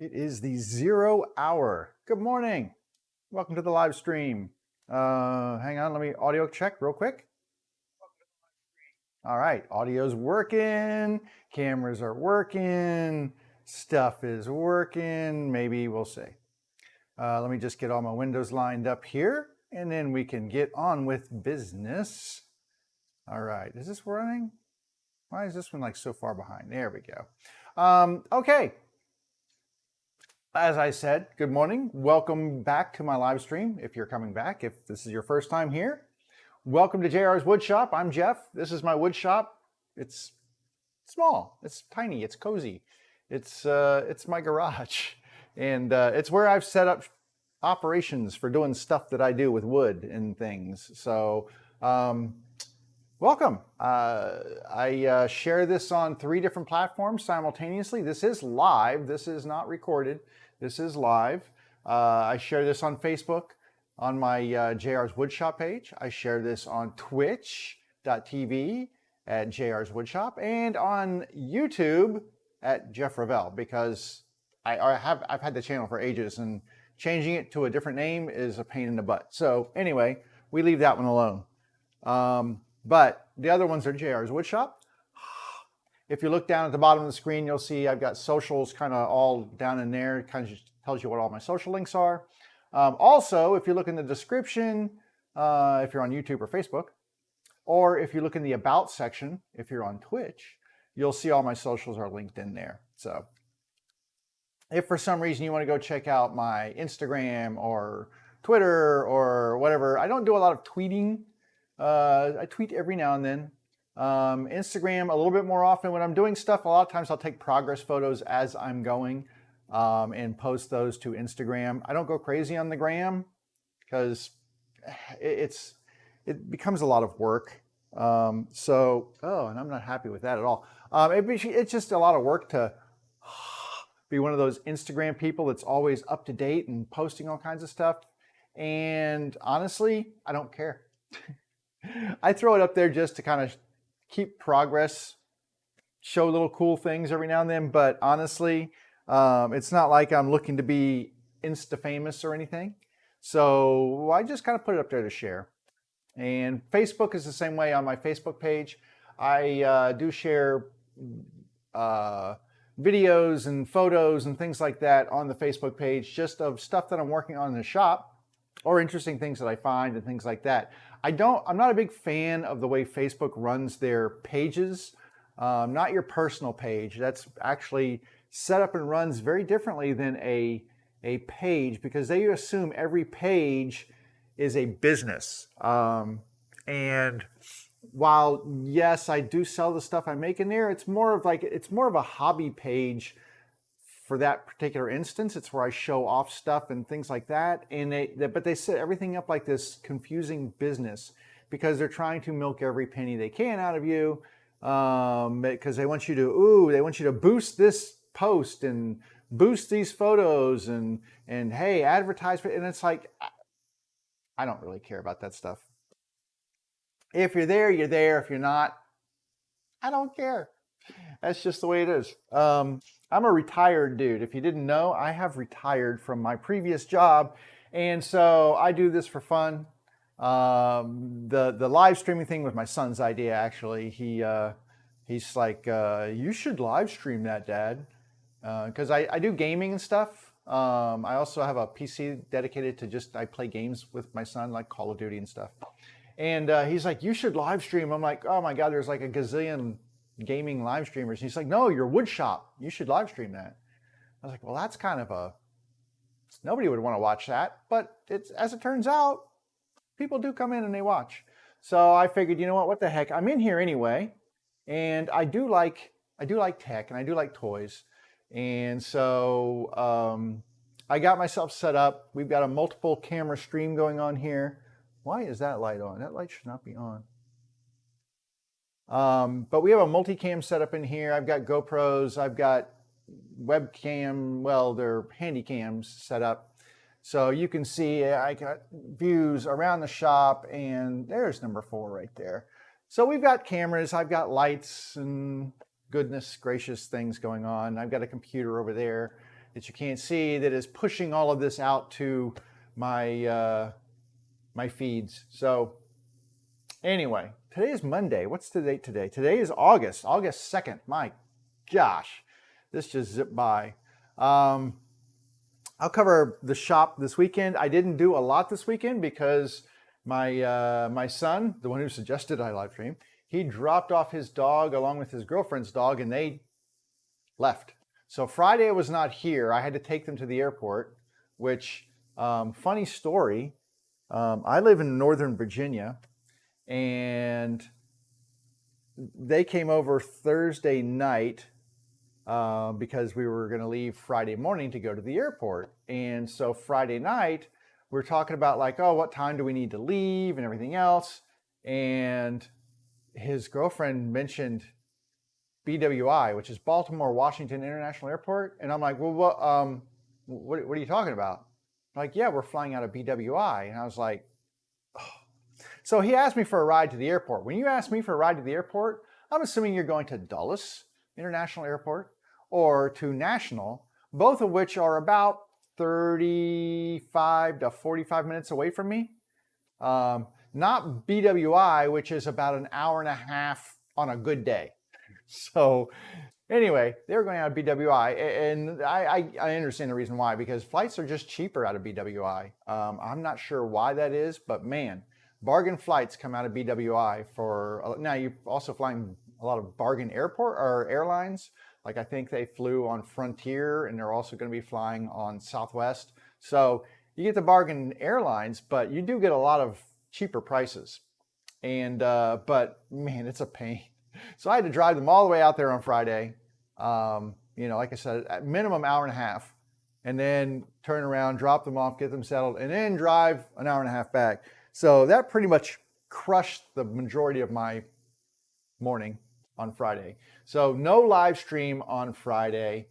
It is the 0 hour. Good morning. Welcome to the live stream. Hang on, let me audio check real quick. All right, audio's working, cameras are working, stuff is working. Maybe we'll see. Let me just get all my windows lined up here, and then we can get on with business. All right, is this running? Why is this one like so far behind? There we go. Okay. As I said, good morning. Welcome back to my live stream. If you're coming back, if this is your first time here, welcome to JR's Wood Shop. I'm Jeff. This is my wood shop. It's small, it's tiny, it's cozy. It's my garage, and it's where I've set up operations for doing stuff that I do with wood and things. So welcome. I share this on 3 different platforms simultaneously. This is live. This is not recorded. This is live. I share this on Facebook on my JR's Woodshop page. I share this on twitch.tv at JR's Woodshop and on YouTube at Jeff Ravel, because I've had the channel for ages, and changing it to a different name is a pain in the butt. So anyway, we leave that one alone. But the other ones are JR's Woodshop. If you look down at the bottom of the screen, you'll see I've got socials kind of all down in there. It kind of just tells you what all my social links are. Also, if you look in the description, if you're on YouTube or Facebook, or if you look in the About section, if you're on Twitch, you'll see all my socials are linked in there. So if for some reason you want to go check out my Instagram or Twitter or whatever, I don't do a lot of tweeting. I tweet every now and then. Instagram a little bit more often. When I'm doing stuff, a lot of times I'll take progress photos as I'm going and post those to Instagram. I don't go crazy on the gram because it becomes a lot of work. And I'm not happy with that at all. It's just a lot of work to be one of those Instagram people that's always up to date and posting all kinds of stuff. And honestly, I don't care. I throw it up there just to kind of keep progress, show little cool things every now and then. But honestly, it's not like I'm looking to be Insta famous or anything. So I just kind of put it up there to share. And Facebook is the same way. On my Facebook page, I do share videos and photos and things like that on the Facebook page, just of stuff that I'm working on in the shop or interesting things that I find and things like that. I'm not a big fan of the way Facebook runs their pages. Not your personal page. That's actually set up and runs very differently than a page, because they assume every page is a business. And while yes, I do sell the stuff I make in there, it's more of a hobby page for that particular instance. It's where I show off stuff and things like that. But they set everything up like this confusing business, because they're trying to milk every penny they can out of you. Because they want you to boost this post and boost these photos and hey, advertise for it. And it's like, I don't really care about that stuff. If you're there, you're there. If you're not, I don't care. That's just the way it is. I'm a retired dude. If you didn't know, I have retired from my previous job. And so I do this for fun. The live streaming thing was my son's idea, actually. He's like, you should live stream that, Dad. Because I do gaming and stuff. I also have a PC dedicated to I play games with my son, like Call of Duty and stuff. And he's like, you should live stream. I'm like, oh my God, there's like a gazillion gaming live streamers. He's like, no, you're wood shop. You should live stream that. I was like, well, that's kind of nobody would want to watch that. But as it turns out, people do come in and they watch. So I figured, you know what the heck? I'm in here anyway. And I do like tech and I do like toys. And so I got myself set up. We've got a multiple camera stream going on here. Why is that light on? That light should not be on. But we have a multicam set up in here. I've got GoPros. I've got webcam. Well, they're handy cams set up. So you can see I got views around the shop, and there's number 4 right there. So we've got cameras. I've got lights and goodness gracious things going on. I've got a computer over there. that you can't see that is pushing all of this out to my my feeds. So anyway, today is Monday. What's the date today? Today is August 2nd. My gosh, this just zipped by. I'll cover the shop this weekend. I didn't do a lot this weekend because my son, the one who suggested I live stream, he dropped off his dog along with his girlfriend's dog, and they left. So Friday I was not here. I had to take them to the airport, which, funny story, I live in Northern Virginia, and they came over Thursday night because we were going to leave Friday morning to go to the airport. And so Friday night, we're talking about like, oh, what time do we need to leave and everything else. And his girlfriend mentioned BWI, which is Baltimore Washington International Airport. And I'm like, well, what are you talking about? Like, yeah, we're flying out of BWI. And I was like, oh. So he asked me for a ride to the airport. When you ask me for a ride to the airport, I'm assuming you're going to Dulles International Airport or to National, both of which are about 35 to 45 minutes away from me. Not BWI, which is about an hour and a half on a good day. So anyway, they were going out of BWI, and I understand the reason why, because flights are just cheaper out of BWI. I'm not sure why that is, but man, bargain flights come out of BWI for, now you're also flying a lot of bargain airport or airlines. Like I think they flew on Frontier, and they're also going to be flying on Southwest. So you get the bargain airlines, but you do get a lot of cheaper prices. And, but man, it's a pain. So I had to drive them all the way out there on Friday. You know, like I said, at minimum hour and a half, and then turn around, drop them off, get them settled, and then drive an hour and a half back. So that pretty much crushed the majority of my morning on Friday. So no live stream on Friday.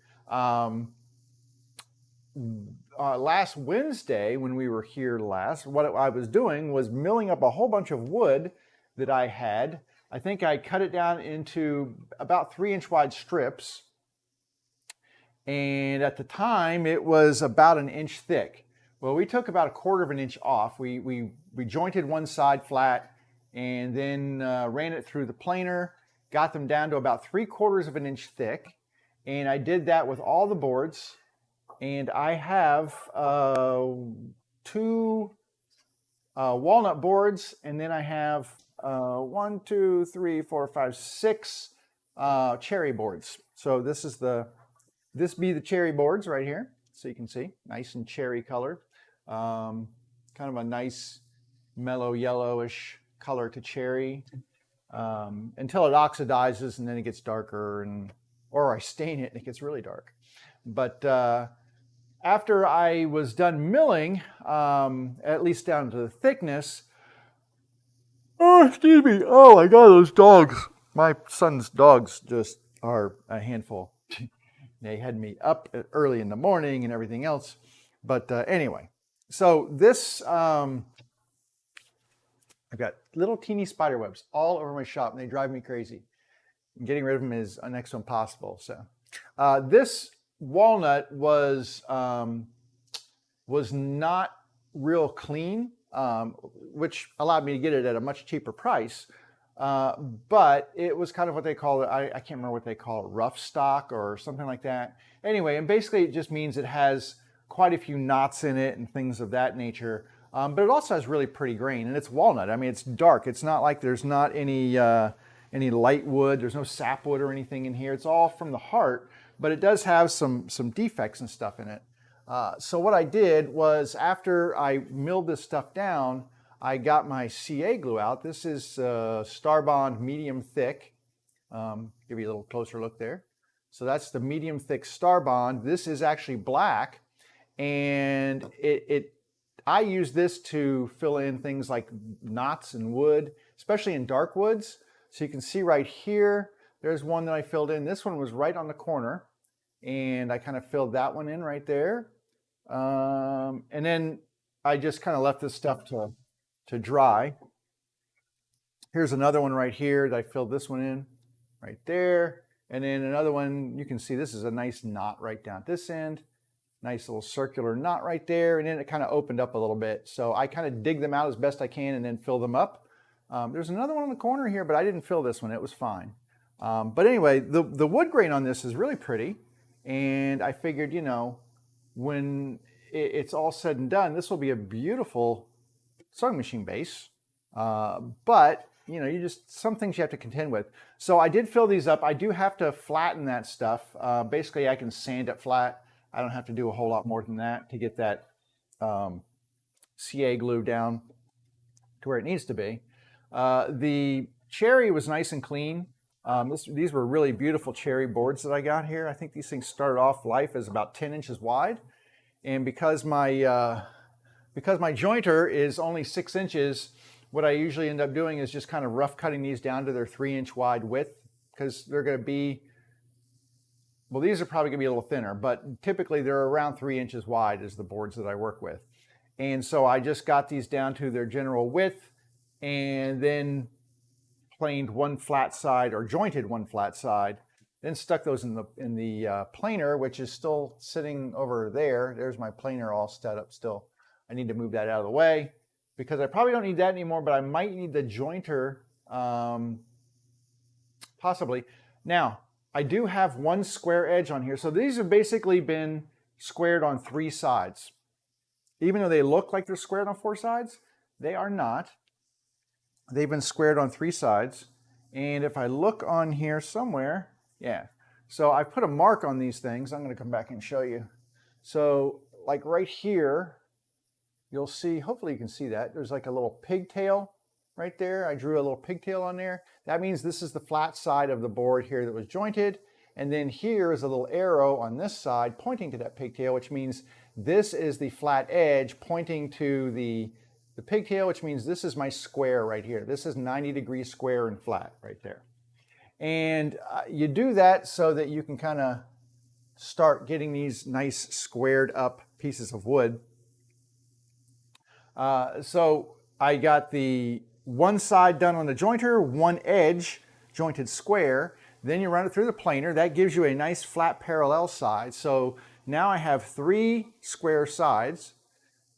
Last Wednesday, when we were here last, what I was doing was milling up a whole bunch of wood that I had. I think I cut it down into about 3-inch wide strips. And at the time, it was about an inch thick. Well, we took about 1/4 of an inch off. We jointed one side flat and then ran it through the planer, got them down to about 3/4 of an inch thick. And I did that with all the boards. And I have 2 walnut boards, and then I have 1, 2, 3, 4, 5, 6 cherry boards. So this be the cherry boards right here. So you can see, nice and cherry colored. Kind of a nice mellow yellowish color to cherry until it oxidizes, and then it gets darker, or I stain it and it gets really dark. But after I was done milling, at least down to the thickness, oh, excuse me, oh my God, those dogs. My son's dogs just are a handful. They had me up early in the morning and everything else. But anyway, so this, I've got little teeny spider webs all over my shop, and they drive me crazy. And getting rid of them is next to impossible. So this walnut was not real clean, which allowed me to get it at a much cheaper price. But it was kind of what they call it. I can't remember what they call it, rough stock or something like that. Anyway, and basically it just means it has quite a few knots in it and things of that nature. But it also has really pretty grain, and it's walnut. I mean, it's dark. It's not like there's not any light wood. There's no sapwood or anything in here. It's all from the heart, but it does have some defects and stuff in it. So what I did was, after I milled this stuff down, I got my CA glue out. This is Starbond medium thick. Give you a little closer look there. So that's the medium thick Starbond. This is actually black, and I use this to fill in things like knots and wood, especially in dark woods. So you can see right here, there's one that I filled in. This one was right on the corner, and I kind of filled that one in right there. And then I just kind of left this stuff to dry. Here's another one right here that I filled this one in right there. And then another one, you can see this is a nice knot right down at this end. nice little circular knot right there, and then it kind of opened up a little bit. So I kind of dig them out as best I can and then fill them up. There's another one in the corner here, but I didn't fill this one. It was fine. But anyway, the wood grain on this is really pretty. And I figured, you know, when it's all said and done, this will be a beautiful sewing machine base. But, you know, some things you have to contend with. So I did fill these up. I do have to flatten that stuff. Basically, I can sand it flat. I don't have to do a whole lot more than that to get that CA glue down to where it needs to be. The cherry was nice and clean. These were really beautiful cherry boards that I got here. I think these things started off life as about 10 inches wide. And because my jointer is only 6 inches, what I usually end up doing is just kind of rough cutting these down to their 3-inch wide width, because they're going to be, well, these are probably going to be a little thinner, but typically they're around 3 inches wide is the boards that I work with. And so I just got these down to their general width and then planed one flat side or jointed one flat side, then stuck those in the planer, which is still sitting over there. There's my planer all set up still. I need to move that out of the way because I probably don't need that anymore, but I might need the jointer possibly. Now, I do have one square edge on here. So these have basically been squared on 3 sides. Even though they look like they're squared on 4 sides, they are not. They've been squared on 3 sides. And if I look on here somewhere, yeah. So I put a mark on these things. I'm going to come back and show you. So like right here, you'll see, hopefully you can see that. There's like a little pigtail right there. I drew a little pigtail on there. That means this is the flat side of the board here that was jointed. And then here is a little arrow on this side pointing to that pigtail, which means this is the flat edge pointing to the pigtail, which means this is my square right here. This is 90-degree square and flat right there. And you do that so that you can kind of start getting these nice squared up pieces of wood. So I got the one side done on the jointer, one edge jointed square, then you run it through the planer. That gives you a nice flat parallel side. So now I have 3 square sides.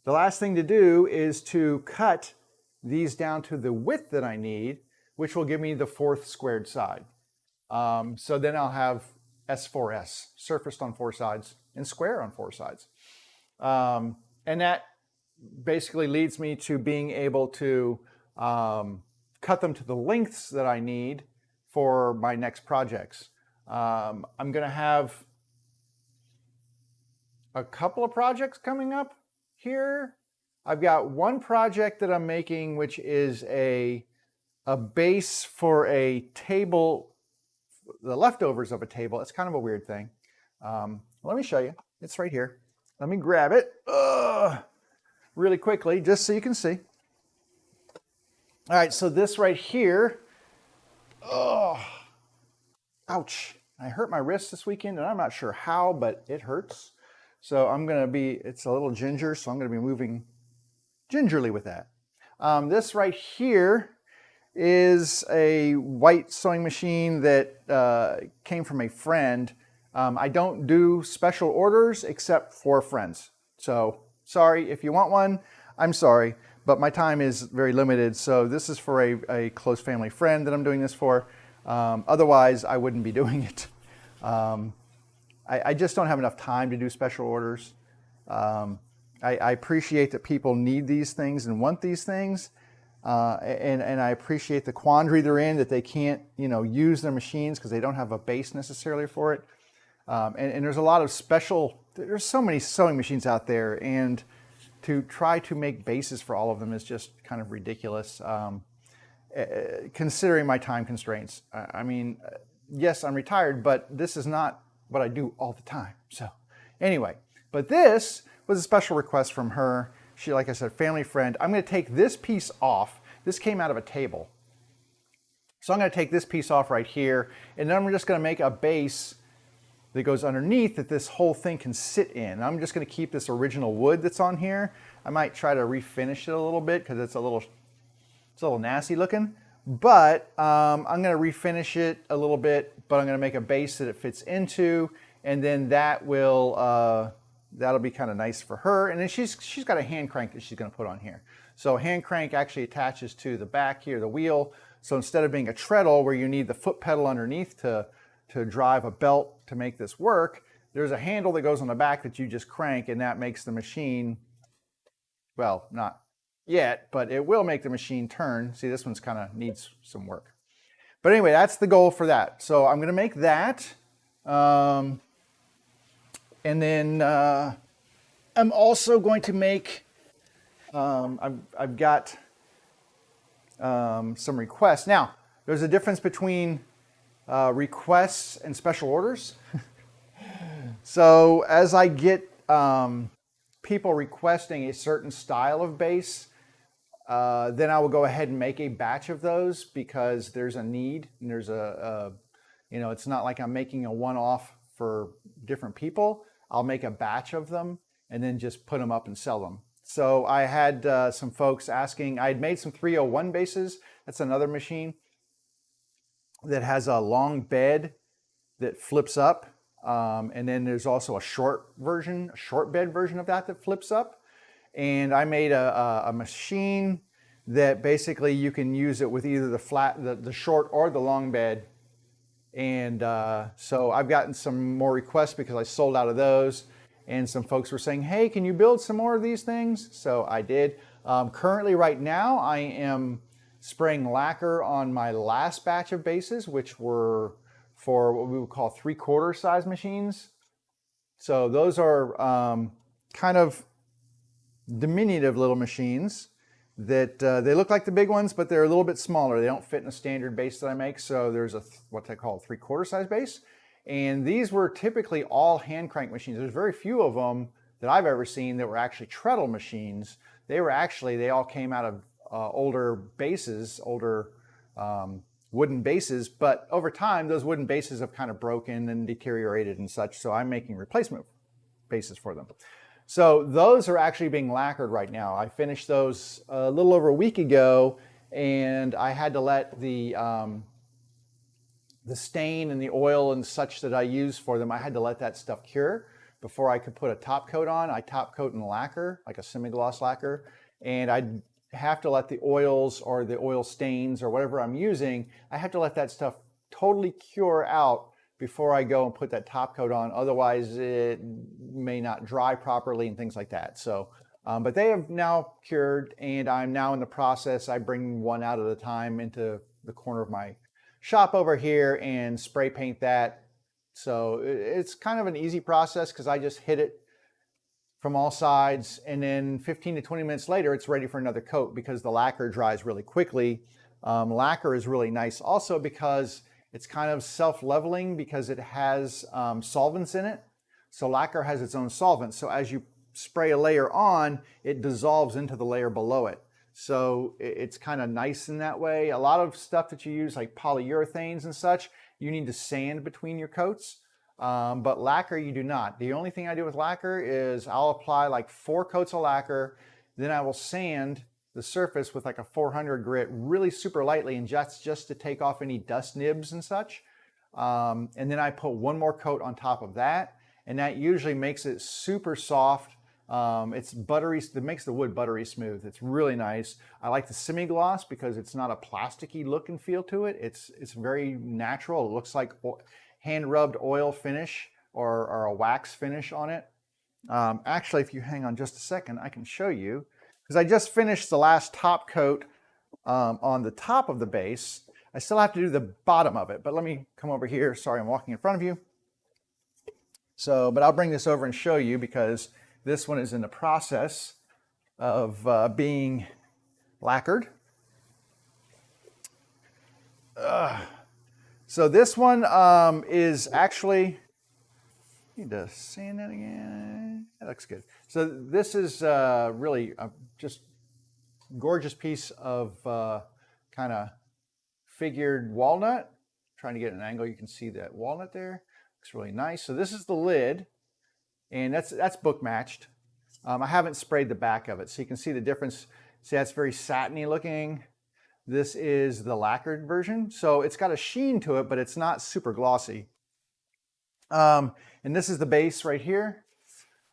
The last thing to do is to cut these down to the width that I need, which will give me the 4th squared side. So then I'll have S4S, surfaced on 4 sides and square on 4 sides. And that basically leads me to being able to cut them to the lengths that I need for my next projects. I'm going to have a couple of projects coming up here. I've got one project that I'm making, which is a base for a table, the leftovers of a table. It's kind of a weird thing. Let me show you. It's right here. Let me grab it really quickly, just so you can see. All right, so this right here, ouch. I hurt my wrist this weekend, and I'm not sure how, but it hurts. So it's a little ginger, so I'm going to be moving gingerly with that. This right here is a white sewing machine that came from a friend. I don't do special orders except for friends. So sorry, if you want one, I'm sorry, but my time is very limited. So this is for a close family friend that I'm doing this for. Otherwise, I wouldn't be doing it. I just don't have enough time to do special orders. I appreciate that people need these things and want these things. And I appreciate the quandary they're in, that they can't, use their machines because they don't have a base necessarily for it. And there's a lot of there's so many sewing machines out there, and to try to make bases for all of them is just kind of ridiculous, considering my time constraints. I mean, yes, I'm retired, but this is not what I do all the time. So anyway, but this was a special request from her. She, like I said, family friend. I'm going to take this piece off. This came out of a table. So I'm going to take this piece off right here, and then I'm just going to make a base that goes underneath that this whole thing can sit in. I'm just going to keep this original wood that's on here. I might try to refinish it a little bit because it's a little nasty looking. But I'm going to refinish it a little bit, but I'm going to make a base that it fits into, and then that will that'll be kind of nice for her. And then she's got a hand crank that she's going to put on here. So hand crank actually attaches to the back here, the wheel. So instead of being a treadle where you need the foot pedal underneath to drive a belt to make this work, there's a handle that goes on the back that you just crank, and that makes the machine, well, not yet, but it will make the machine turn. See, this one's kind of needs some work. But anyway, that's the goal for that. So I'm going to make that. And then I'm also going to make, I've got some requests. Now, there's a difference between requests and special orders. So as I get people requesting a certain style of bass, then I will go ahead and make a batch of those because there's a need, and there's you know, it's not like I'm making a one-off for different people. I'll make a batch of them and then just put them up and sell them. So I had some folks asking, I had made some 301 basses. That's another machine that has a long bed that flips up. And then there's also a short bed version of that flips up. And I made a machine that basically you can use it with either the short or the long bed. And so I've gotten some more requests because I sold out of those. And some folks were saying, hey, can you build some more of these things? So I did. Currently right now, I am spraying lacquer on my last batch of basses, which were for what we would call 3/4 size machines. So those are kind of diminutive little machines that they look like the big ones, but they're a little bit smaller. They don't fit in a standard bass that I make. So there's what they call a 3/4 size bass. And these were typically all hand crank machines. There's very few of them that I've ever seen that were actually treadle machines. They all came out of older basses, older wooden bases, but over time those wooden bases have kind of broken and deteriorated and such, so I'm making replacement bases for them. So those are actually being lacquered right now. I finished those a little over a week ago, and I had to let the stain and the oil and such that I use for them, I had to let that stuff cure before I could put a top coat on. I top coat in lacquer, like a semi-gloss lacquer, and I'd have to let the oils or the oil stains or whatever I'm using, I have to let that stuff totally cure out before I go and put that top coat on. Otherwise it may not dry properly and things like that. So, but they have now cured, and I'm now in the process. I bring one out at a time into the corner of my shop over here and spray paint that. So it's kind of an easy process because I just hit it from all sides, and then 15 to 20 minutes later, it's ready for another coat because the lacquer dries really quickly. Lacquer is really nice also because it's kind of self-leveling because it has solvents in it. So lacquer has its own solvent. So as you spray a layer on, it dissolves into the layer below it. So it's kind of nice in that way. A lot of stuff that you use, like polyurethanes and such, you need to sand between your coats. But lacquer, you do not. The only thing I do with lacquer is I'll apply like 4 coats of lacquer, then I will sand the surface with like a 400 grit really super lightly, and just to take off any dust nibs and such. And then I put 1 more coat on top of that, and that usually makes it super soft. It's buttery, it makes the wood buttery smooth. It's really nice. I like the semi-gloss because it's not a plasticky look and feel to it. It's very natural. It looks like hand-rubbed oil finish or a wax finish on it. Actually, if you hang on just a second, I can show you, because I just finished the last top coat on the top of the base. I still have to do the bottom of it, but let me come over here. Sorry, I'm walking in front of you. So, but I'll bring this over and show you because this one is in the process of being lacquered. So this one is actually, need to sand that again. That looks good. So this is really just gorgeous piece of kind of figured walnut. Trying to get an angle, you can see that walnut there. Looks really nice. So this is the lid, and that's book matched. I haven't sprayed the back of it, so you can see the difference. See, that's very satiny looking. This is the lacquered version. So it's got a sheen to it, but it's not super glossy. And this is the base right here.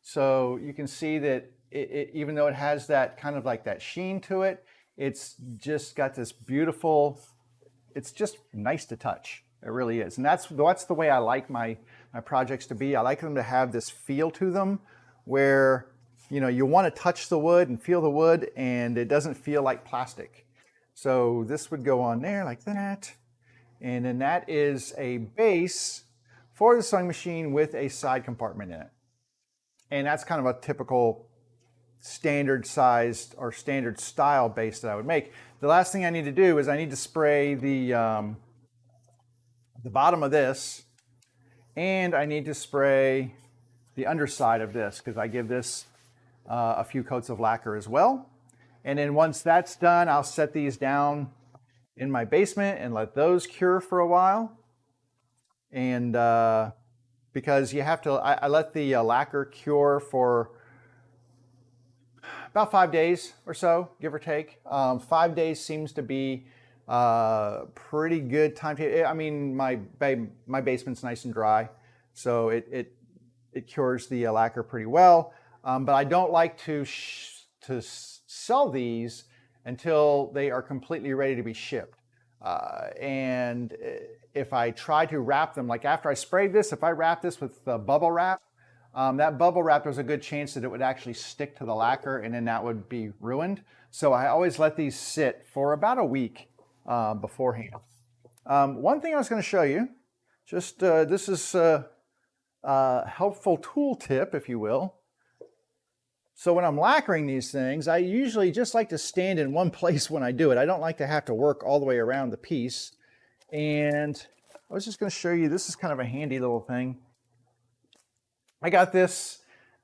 So you can see that even though it has that kind of like that sheen to it, it's just got this beautiful, it's just nice to touch. It really is. And that's the way I like my projects to be. I like them to have this feel to them where, you know, you want to touch the wood and feel the wood and it doesn't feel like plastic. So this would go on there like that. And then that is a base for the sewing machine with a side compartment in it. And that's kind of a typical standard sized or standard style base that I would make. The last thing I need to do is I need to spray the bottom of this, and I need to spray the underside of this because I give this a few coats of lacquer as well. And then once that's done, I'll set these down in my basement and let those cure for a while. And because you have to, I let the lacquer cure for about 5 days or so, give or take. 5 days seems to be pretty good time. I mean, my basement's nice and dry, so it cures the lacquer pretty well. But I don't like to sell these until they are completely ready to be shipped. And if I try to wrap them, like after I sprayed this, if I wrap this with bubble wrap, that bubble wrap, there's a good chance that it would actually stick to the lacquer and then that would be ruined. So I always let these sit for about a week beforehand. One thing I was going to show you, just this is a helpful tool tip, if you will. So when I'm lacquering these things, I usually just like to stand in one place when I do it. I don't like to have to work all the way around the piece. And I was just going to show you, this is kind of a handy little thing. I got this,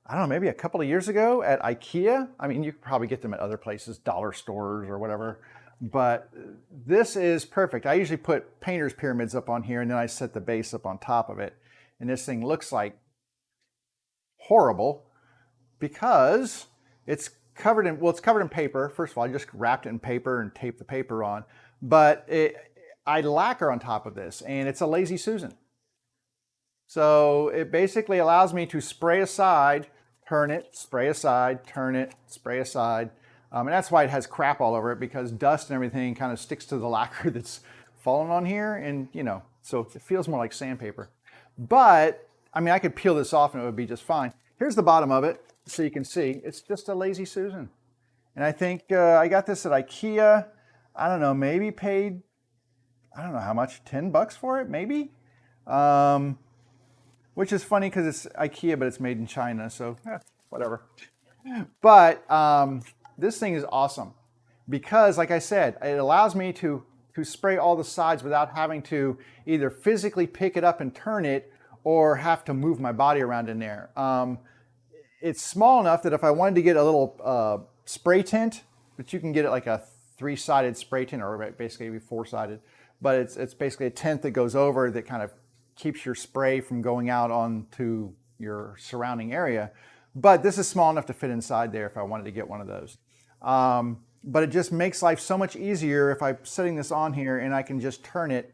I don't know, maybe a couple of years ago at IKEA. I mean, you could probably get them at other places, dollar stores or whatever. But this is perfect. I usually put painter's pyramids up on here and then I set the base up on top of it. And this thing looks like horrible because it's covered in, well, it's covered in paper. First of all, I just wrapped it in paper and taped the paper on. But I lacquer on top of this and it's a Lazy Susan. So it basically allows me to spray aside, turn it, spray aside, turn it, spray aside. And that's why it has crap all over it, because dust and everything kind of sticks to the lacquer that's fallen on here. And, you know, so it feels more like sandpaper. But, I mean, I could peel this off and it would be just fine. Here's the bottom of it, so you can see. It's just a Lazy Susan. And I think I got this at IKEA. I don't know, maybe paid, I don't know how much, 10 bucks for it, maybe? Which is funny because it's IKEA, but it's made in China, so whatever. But this thing is awesome because, like I said, it allows me to spray all the sides without having to either physically pick it up and turn it or have to move my body around in there. It's small enough that if I wanted to get a little spray tint, but you can get it like a 3-sided spray tint, or basically maybe 4-sided, but it's basically a tint that goes over that kind of keeps your spray from going out onto your surrounding area. But this is small enough to fit inside there if I wanted to get one of those. But it just makes life so much easier if I'm setting this on here and I can just turn it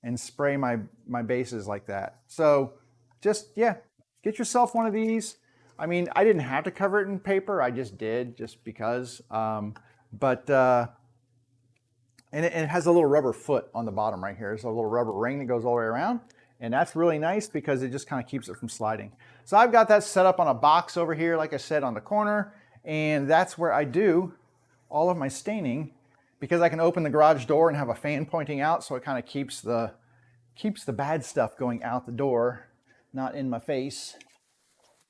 and spray my bases like that. So just, yeah, get yourself one of these. I mean, I didn't have to cover it in paper. I just did, just because. And it has a little rubber foot on the bottom right here. There's a little rubber ring that goes all the way around. And that's really nice because it just kind of keeps it from sliding. So I've got that set up on a box over here, like I said, on the corner. And that's where I do all of my staining, because I can open the garage door and have a fan pointing out, so it kind of keeps the bad stuff going out the door, not in my face.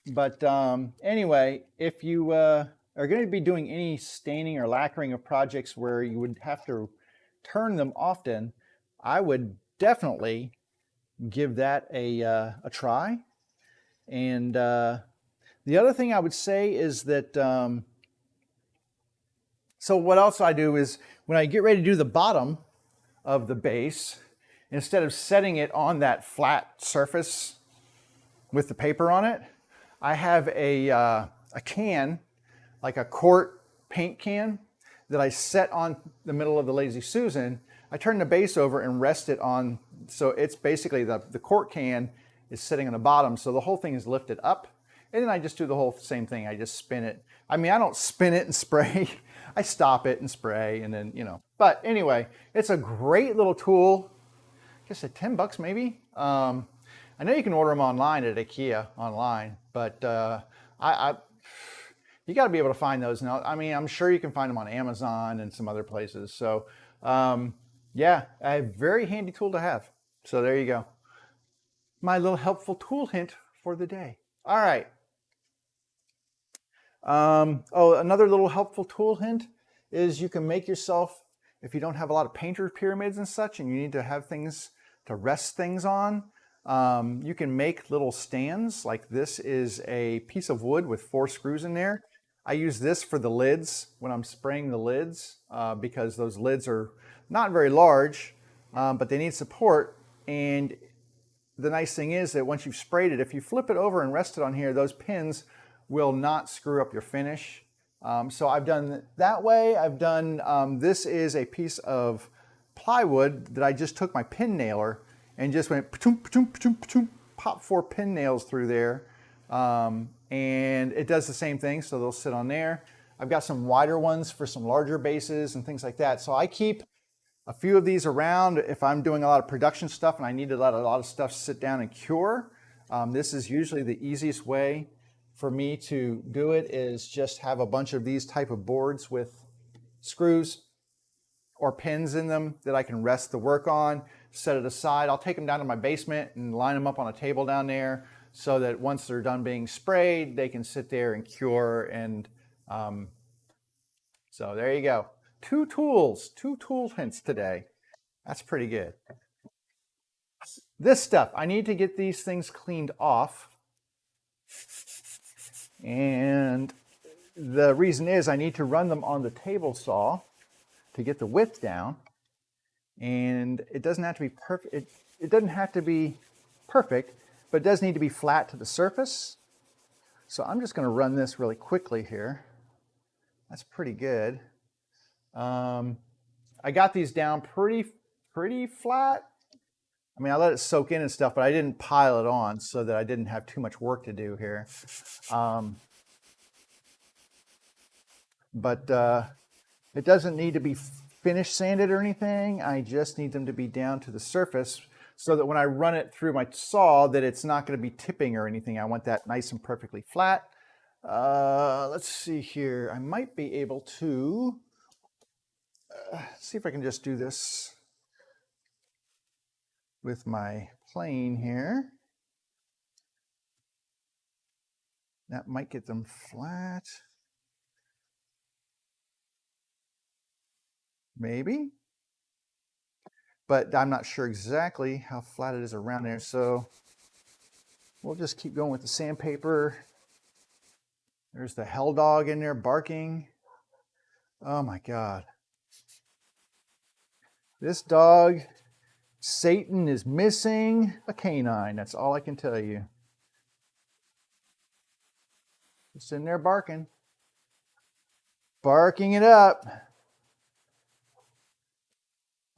But anyway, if you are going to be doing any staining or lacquering of projects where you would have to turn them often, I would definitely give that a try. And the other thing I would say is that, so what else I do is when I get ready to do the bottom of the base, instead of setting it on that flat surface with the paper on it, I have a can, like a quart paint can, that I set on the middle of the Lazy Susan. I turn the base over and rest it on, so it's basically the quart can is sitting on the bottom, so the whole thing is lifted up. And then I just do the whole same thing. I just spin it. I mean, I don't spin it and spray. I stop it and spray, and then, you know. But anyway, it's a great little tool. I guess at 10 bucks maybe. I know you can order them online at IKEA online, but you got to be able to find those now. I mean, I'm sure you can find them on Amazon and some other places. So yeah, a very handy tool to have. So there you go. My little helpful tool hint for the day. All right. Oh, another little helpful tool hint is you can make yourself, if you don't have a lot of painter pyramids and such, and you need to have things to rest things on, you can make little stands. Like this is a piece of wood with 4 screws in there. I use this for the lids when I'm spraying the lids because those lids are not very large, but they need support. And the nice thing is that once you've sprayed it, if you flip it over and rest it on here, those pins will not screw up your finish. So I've done that way. I've done, this is a piece of plywood that I just took my pin nailer and just went pop 4 pin nails through there. And it does the same thing, so they'll sit on there. I've got some wider ones for some larger bases and things like that. So I keep a few of these around if I'm doing a lot of production stuff and I need to let a lot of stuff sit down and cure. This is usually the easiest way for me to do it, is just have a bunch of these type of boards with screws or pins in them that I can rest the work on, set it aside. I'll take them down to my basement and line them up on a table down there so that once they're done being sprayed, they can sit there and cure. And so there you go. 2 tool hints today. That's pretty good. This stuff, I need to get these things cleaned off. And the reason is I need to run them on the table saw to get the width down. And it doesn't have to be perfect. It doesn't have to be perfect, but it does need to be flat to the surface. So I'm just going to run this really quickly here. That's pretty good. I got these down pretty flat. I mean, I let it soak in and stuff, but I didn't pile it on so that I didn't have too much work to do here. It doesn't need to be finish sanded or anything. I just need them to be down to the surface so that when I run it through my saw that it's not going to be tipping or anything. I want that nice and perfectly flat. Let's see here. I might be able to see if I can just do this with my plane here. That might get them flat. Maybe. But I'm not sure exactly how flat it is around there. So we'll just keep going with the sandpaper. There's the hell dog in there barking. Oh my God. This dog, Satan, is missing a canine. That's all I can tell you. Just in there barking. Barking it up.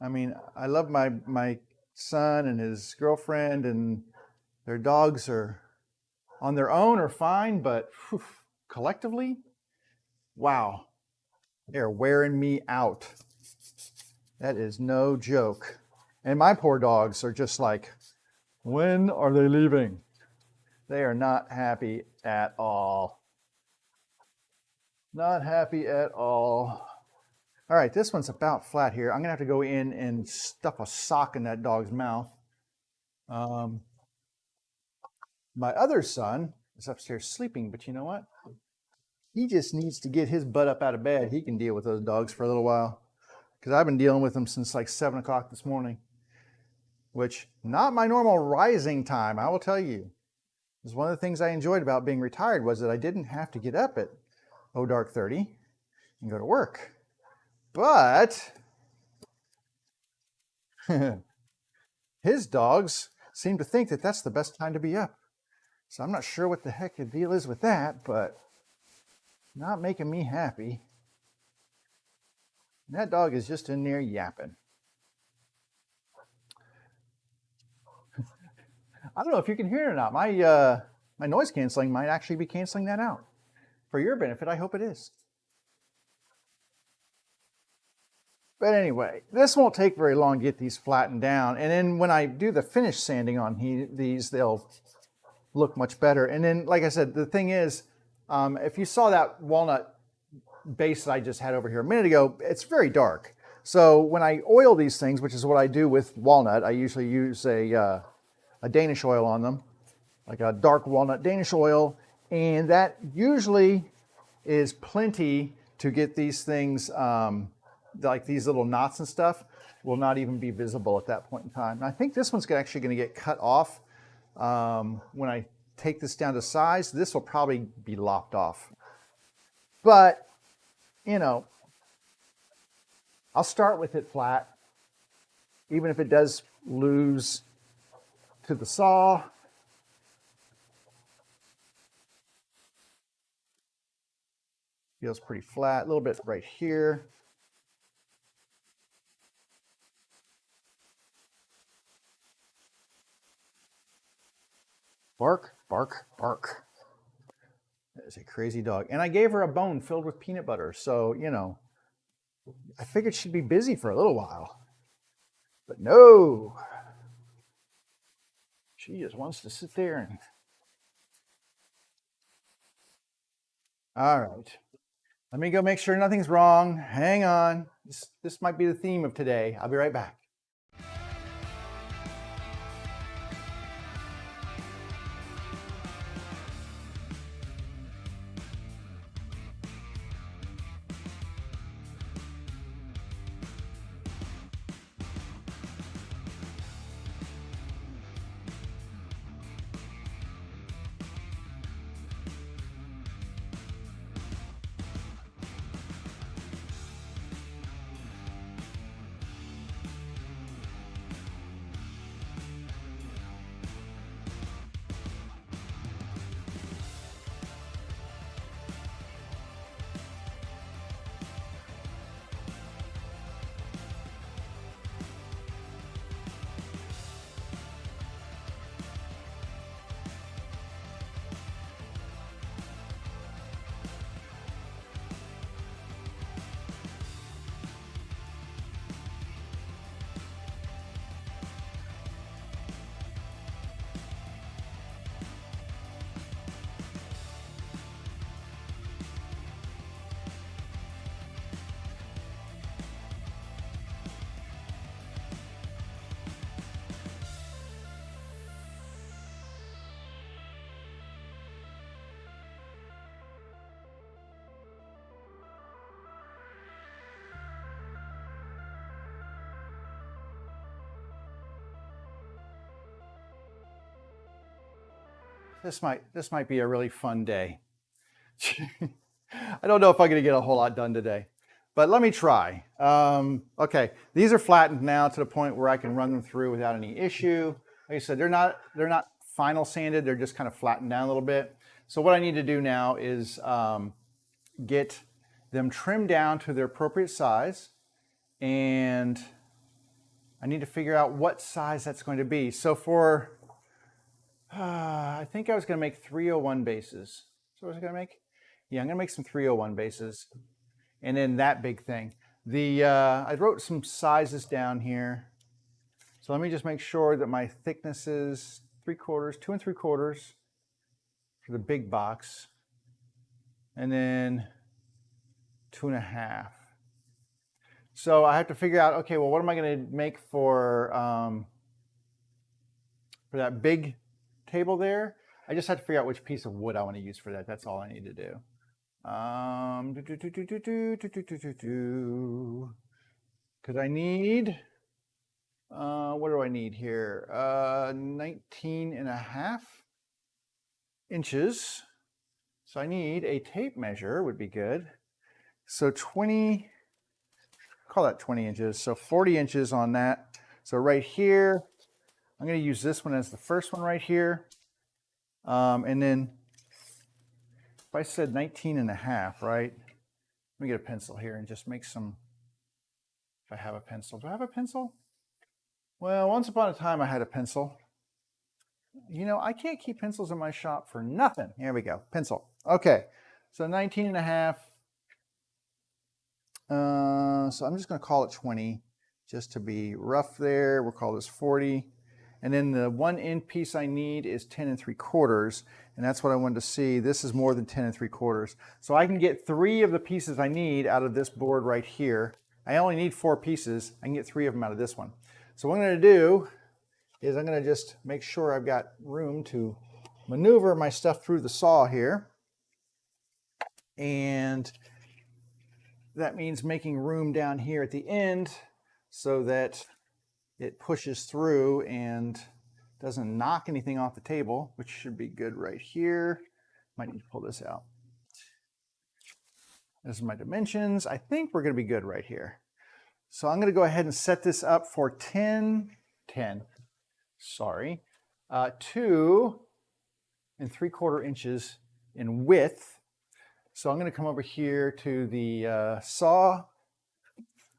I mean, I love my son and his girlfriend, and their dogs are on their own are fine, but whew, collectively, wow, they're wearing me out. That is no joke. And my poor dogs are just like, when are they leaving? They are not happy at all. Not happy at all. All right, this one's about flat here. I'm gonna have to go in and stuff a sock in that dog's mouth. My other son is upstairs sleeping, but you know what? He just needs to get his butt up out of bed. He can deal with those dogs for a little while, because I've been dealing with them since like 7 o'clock this morning, which not my normal rising time, I will tell you. It was one of the things I enjoyed about being retired was that I didn't have to get up at dark 30 and go to work. But his dogs seem to think that that's the best time to be up. So I'm not sure what the heck the deal is with that, but not making me happy. And that dog is just in there yapping. I don't know if you can hear it or not. my noise canceling might actually be canceling that out. For your benefit, I hope it is. But anyway, this won't take very long to get these flattened down. And then when I do the finish sanding on these, they'll look much better. And then, like I said, the thing is, if you saw that walnut base that I just had over here a minute ago, it's very dark. So when I oil these things, which is what I do with walnut, I usually use a Danish oil on them, like a dark walnut Danish oil. And that usually is plenty to get these things, like these little knots and stuff, will not even be visible at that point in time. And I think this one's actually going to get cut off when I take this down to size. This will probably be lopped off. But, you know, I'll start with it flat, even if it does lose to the saw. Feels pretty flat, a little bit right here. Bark, bark, bark. That is a crazy dog. And I gave her a bone filled with peanut butter. So, you know, I figured she'd be busy for a little while. But no. She just wants to sit there and... All right. Let me go make sure nothing's wrong. Hang on. This might be the theme of today. I'll be right back. This might be a really fun day. I don't know if I'm going to get a whole lot done today, but let me try. Okay, these are flattened now to the point where I can run them through without any issue. Like I said, they're not final sanded. They're just kind of flattened down a little bit. So what I need to do now is get them trimmed down to their appropriate size, and I need to figure out what size that's going to be. So for I think I was going to make 301 bases. So what was I going to make? Yeah, I'm going to make some 301 bases. And then that big thing. I wrote some sizes down here. So let me just make sure that my thickness is 3/4, 2 3/4 for the big box. And then 2 1/2. So I have to figure out, okay, well, what am I going to make for that big table there? I just have to figure out which piece of wood I want to use for that. That's all I need to do. Because I need, what do I need here? 19.5 inches. So I need a tape measure, would be good. So 20, call that 20 inches. So 40 inches on that. So right here, I'm going to use this one as the first one right here. And then if I said 19.5, right? Let me get a pencil here and just make some, if I have a pencil. Do I have a pencil? Well, once upon a time I had a pencil. You know, I can't keep pencils in my shop for nothing. Here we go, pencil. Okay, so 19 and a half. So I'm just going to call it 20 just to be rough there. We'll call this 40. And then the one end piece I need is 10 3/4. And that's what I wanted to see. This is more than 10 3/4. So I can get 3 of the pieces I need out of this board right here. I only need 4 pieces. I can get 3 of them out of this one. So what I'm going to do is I'm going to just make sure I've got room to maneuver my stuff through the saw here. And that means making room down here at the end so that it pushes through and doesn't knock anything off the table, which should be good right here. Might need to pull this out. This are my dimensions. I think we're going to be good right here. So I'm going to go ahead and set this up for 2 3/4 inches in width. So I'm going to come over here to the saw.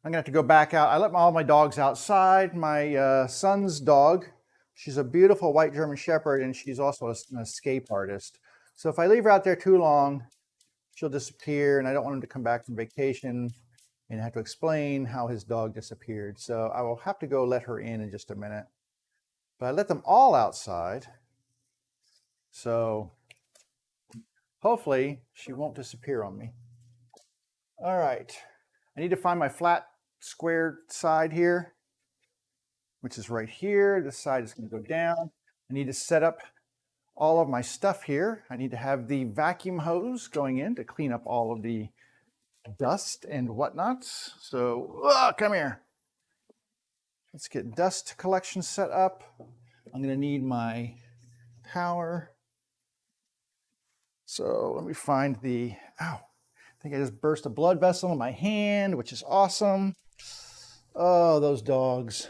I'm going to have to go back out. I let all my dogs outside. My son's dog, she's a beautiful white German Shepherd, and she's also an escape artist. So if I leave her out there too long, she'll disappear, and I don't want him to come back from vacation and have to explain how his dog disappeared. So I will have to go let her in just a minute. But I let them all outside. So hopefully she won't disappear on me. All right. I need to find my flat square side here, which is right here. This side is going to go down. I need to set up all of my stuff here. I need to have the vacuum hose going in to clean up all of the dust and whatnots. So come here. Let's get dust collection set up. I'm going to need my power. So let me find the, ow, I think I just burst a blood vessel in my hand, which is awesome. Oh, those dogs.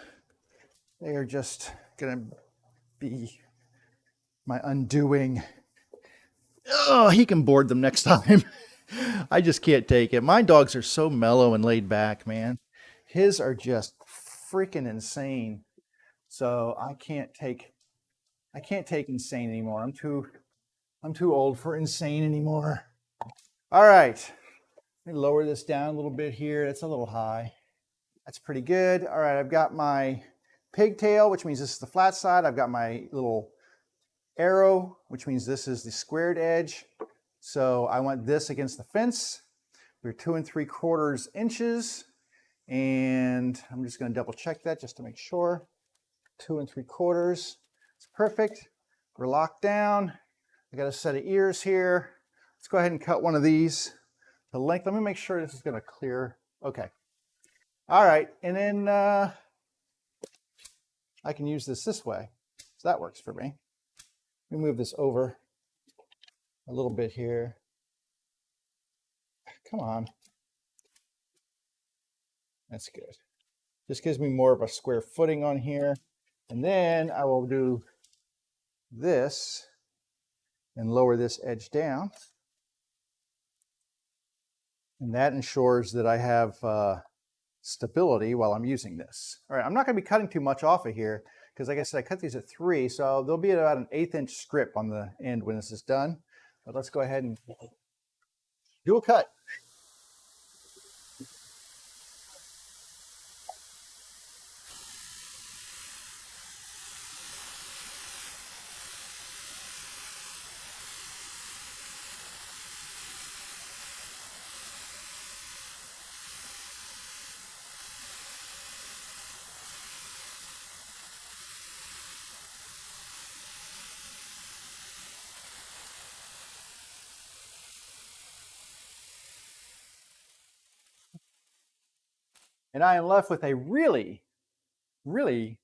They are just going to be my undoing. Oh, he can board them next time. I just can't take it. My dogs are so mellow and laid back, man. His are just freaking insane. So I can't take insane anymore. I'm too old for insane anymore. All right. Let me lower this down a little bit here. That's a little high. That's pretty good. All right, I've got my pigtail, which means this is the flat side. I've got my little arrow, which means this is the squared edge. So I want this against the fence. We're 2 3/4 inches. And I'm just going to double check that just to make sure. 2 3/4. It's perfect. We're locked down. I got a set of ears here. Let's go ahead and cut one of these. The length, let me make sure this is going to clear. Okay. All right. And then I can use this way. So that works for me. Let me move this over a little bit here. Come on. That's good. Just gives me more of a square footing on here. And then I will do this and lower this edge down. And that ensures that I have stability while I'm using this. All right, I'm not going to be cutting too much off of here because, like I said, I cut these at 3, so there'll be about an 1/8 inch strip on the end when this is done. But let's go ahead and do a cut. And I am left with a really, really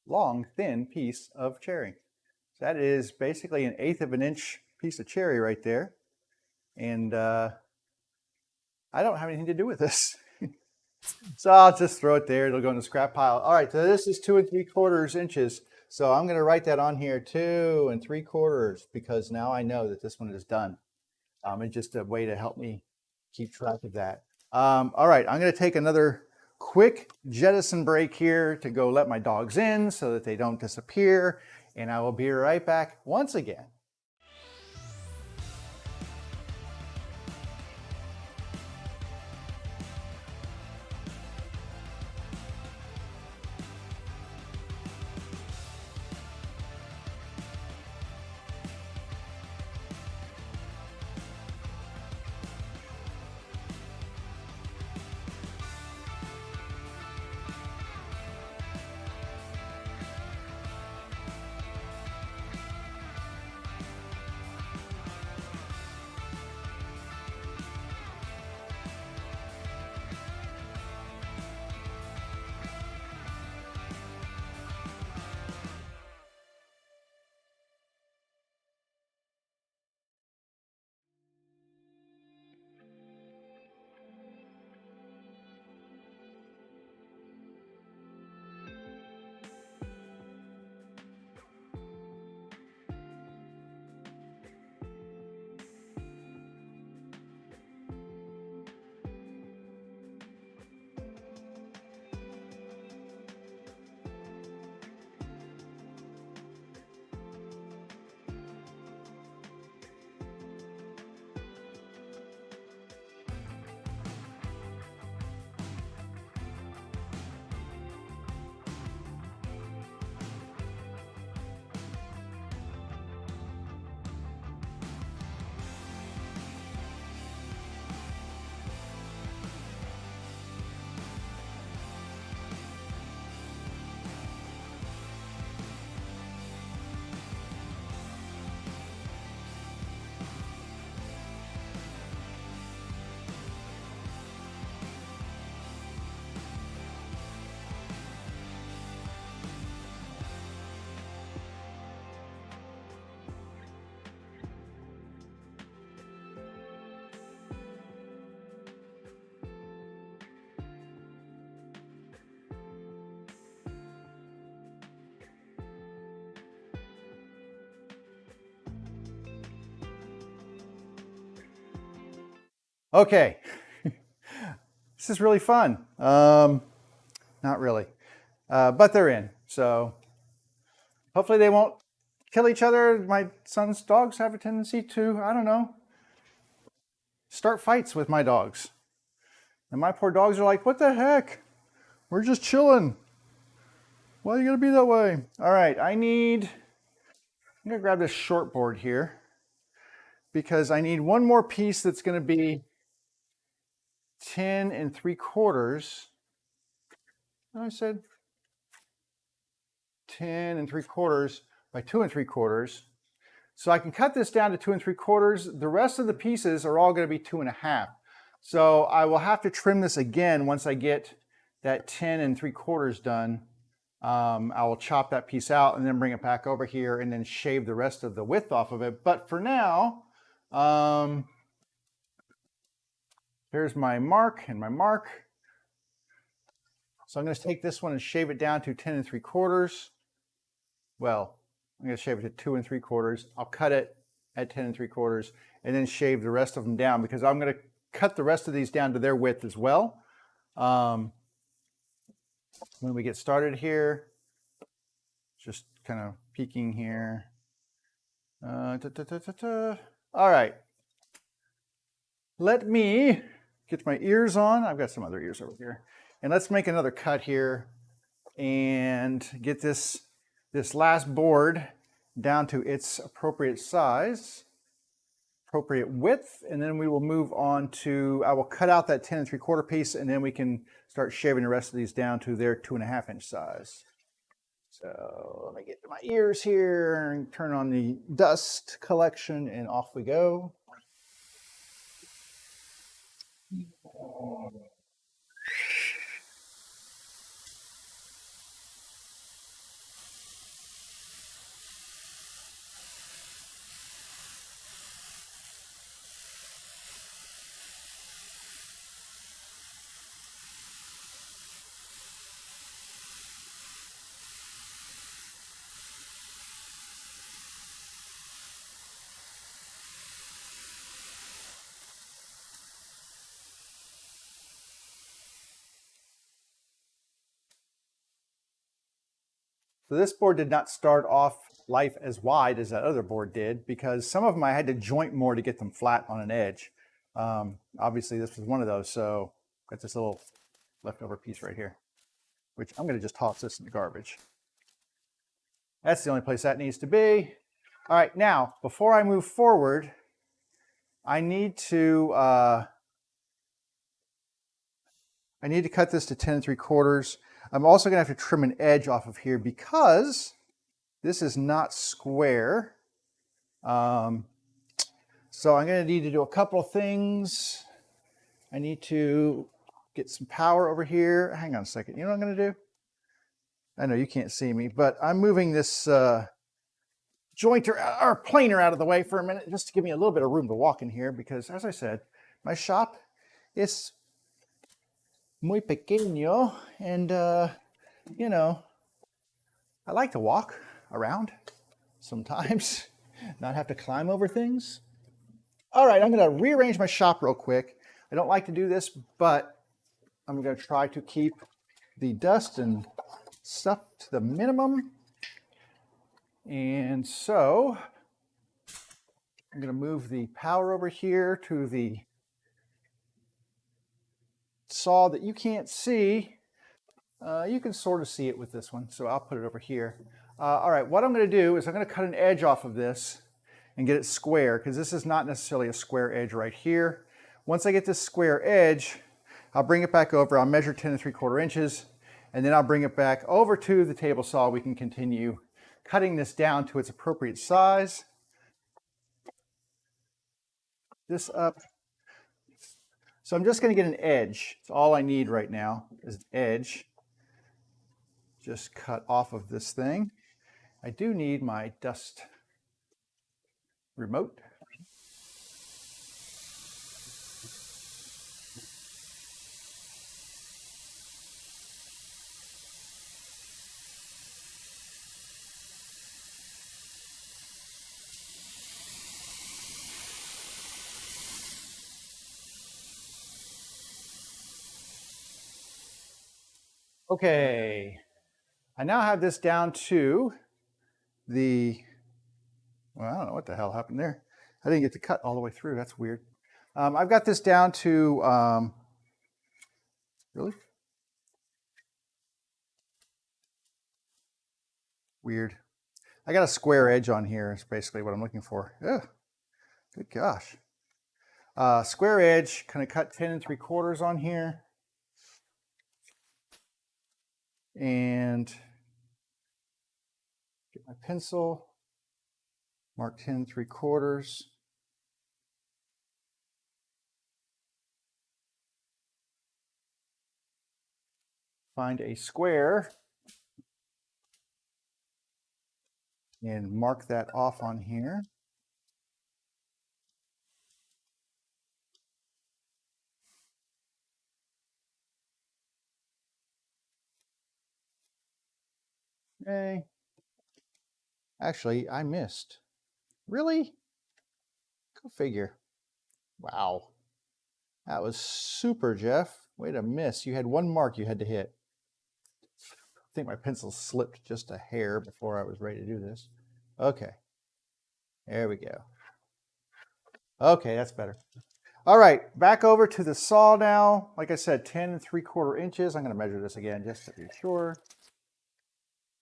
long, thin piece of cherry. So that is basically an 1/8 of an inch piece of cherry right there. And I don't have anything to do with this. So I'll just throw it there. It'll go in the scrap pile. All right, so this is 2 3/4 inches. So I'm going to write that on here, 2 3/4, because now I know that this one is done. It's just a way to help me keep track of that. All right, I'm going to take another quick jettison break here to go let my dogs in so that they don't disappear. and I will be right back once again. Okay, this is really fun. Not really, but they're in. So hopefully they won't kill each other. My son's dogs have a tendency to, I don't know, start fights with my dogs. And my poor dogs are like, what the heck? We're just chilling. Why are you gonna be that way? All right, I'm gonna grab this short board here because I need one more piece that's gonna be 10 3/4. I said 10 3/4 by 2 3/4. So I can cut this down to 2 3/4. The rest of the pieces are all going to be 2 1/2. So I will have to trim this again once I get that 10 3/4 done. I will chop that piece out and then bring it back over here and then shave the rest of the width off of it. But for now, here's my mark and my mark. So I'm going to take this one and shave it down to 10 3/4. Well, I'm going to shave it to 2 3/4. I'll cut it at 10 3/4 and then shave the rest of them down because I'm going to cut the rest of these down to their width as well. When we get started here, just kind of peeking here. All right. Let me get my ears on. I've got some other ears over here. And let's make another cut here and get this last board down to its appropriate size, appropriate width, and then we will move on to, I will cut out that 10 3/4 piece and then we can start shaving the rest of these down to their 2 1/2 inch size. So let me get to my ears here and turn on the dust collection and off we go. So this board did not start off life as wide as that other board did, because some of them I had to joint more to get them flat on an edge. Obviously this was one of those, so got this little leftover piece right here, which I'm going to just toss this in the garbage. That's the only place that needs to be. All right, now before I move forward, I need to cut this to 10 3/4. I'm also going to have to trim an edge off of here because this is not square. So I'm going to need to do a couple of things. I need to get some power over here. Hang on a second. You know what I'm going to do? I know you can't see me, but I'm moving this jointer or planer out of the way for a minute just to give me a little bit of room to walk in here, because as I said, my shop is muy pequeño, and you know, I like to walk around sometimes, not have to climb over things. All right, I'm going to rearrange my shop real quick. I don't like to do this, but I'm going to try to keep the dust and stuff to the minimum. And so I'm going to move the power over here to the saw that you can't see. You can sort of see it with this one, so I'll put it over here. All right, what I'm going to do is I'm going to cut an edge off of this and get it square, because this is not necessarily a square edge right here. Once I get this square edge, I'll bring it back over. I'll measure 10 3/4 inches, and then I'll bring it back over to the table saw. We can continue cutting this down to its appropriate size. This up. So I'm just going to get an edge. It's all I need right now is an edge. Just cut off of this thing. I do need my dust remote. Okay, I now have this down to the, well, I don't know what the hell happened there. I didn't get to cut all the way through. That's weird. I've got this down to, really? Weird. I got a square edge on here is basically what I'm looking for. Ugh, good gosh. Square edge, kind of cut 10 3/4 on here. And get my pencil, mark 10 3/4. Find a square and mark that off on here. Okay. Actually, I missed. Really? Go figure. Wow. That was super, Jeff. Way to miss. You had one mark you had to hit. I think my pencil slipped just a hair before I was ready to do this. Okay. There we go. Okay, that's better. All right, back over to the saw now. Like I said, 10 3/4 inches. I'm going to measure this again just to be sure.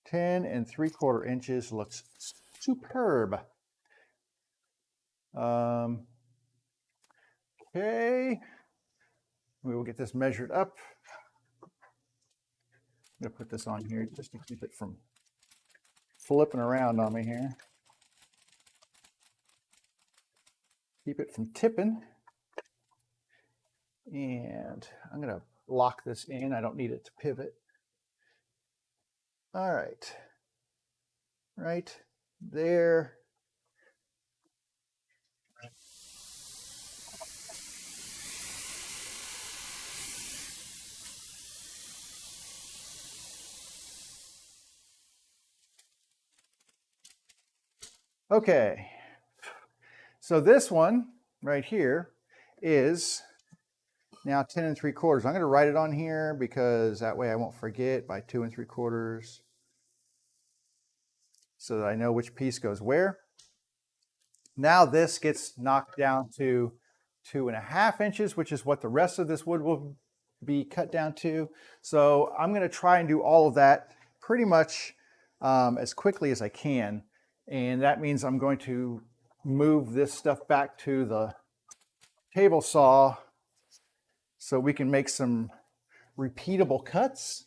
10 3/4 inches looks superb. Okay, we will get this measured up. I'm going to put this on here just to keep it from flipping around on me here. Keep it from tipping. And I'm going to lock this in. I don't need it to pivot. All right. Right there. Okay. So this one right here is now 10 3/4. I'm going to write it on here because that way I won't forget by 2 3/4. so that I know which piece goes where. Now this gets knocked down to 2.5 inches, which is what the rest of this wood will be cut down to. So I'm going to try and do all of that pretty much as quickly as I can. And that means I'm going to move this stuff back to the table saw so we can make some repeatable cuts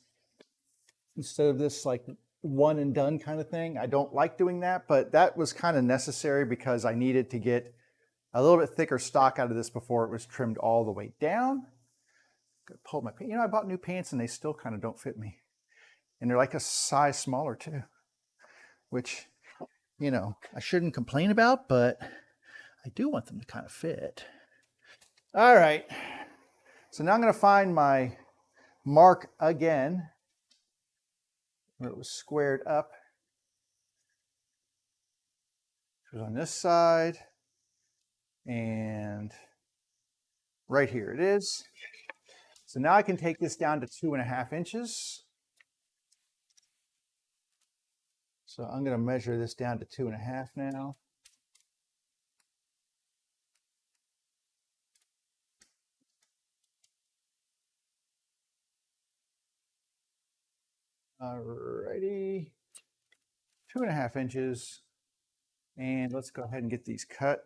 instead of this like one and done kind of thing. I don't like doing that, but that was kind of necessary because I needed to get a little bit thicker stock out of this before it was trimmed all the way down. Pull my pants. You know, I bought new pants and they still kind of don't fit me. And they're like a size smaller too, which, you know, I shouldn't complain about, but I do want them to kind of fit. All right. So now I'm going to find my mark again, where it was squared up. It was on this side, and right here it is. So now I can take this down to 2.5 inches. So I'm going to measure this down to 2.5 now. Alrighty, 2.5 inches. And let's go ahead and get these cut.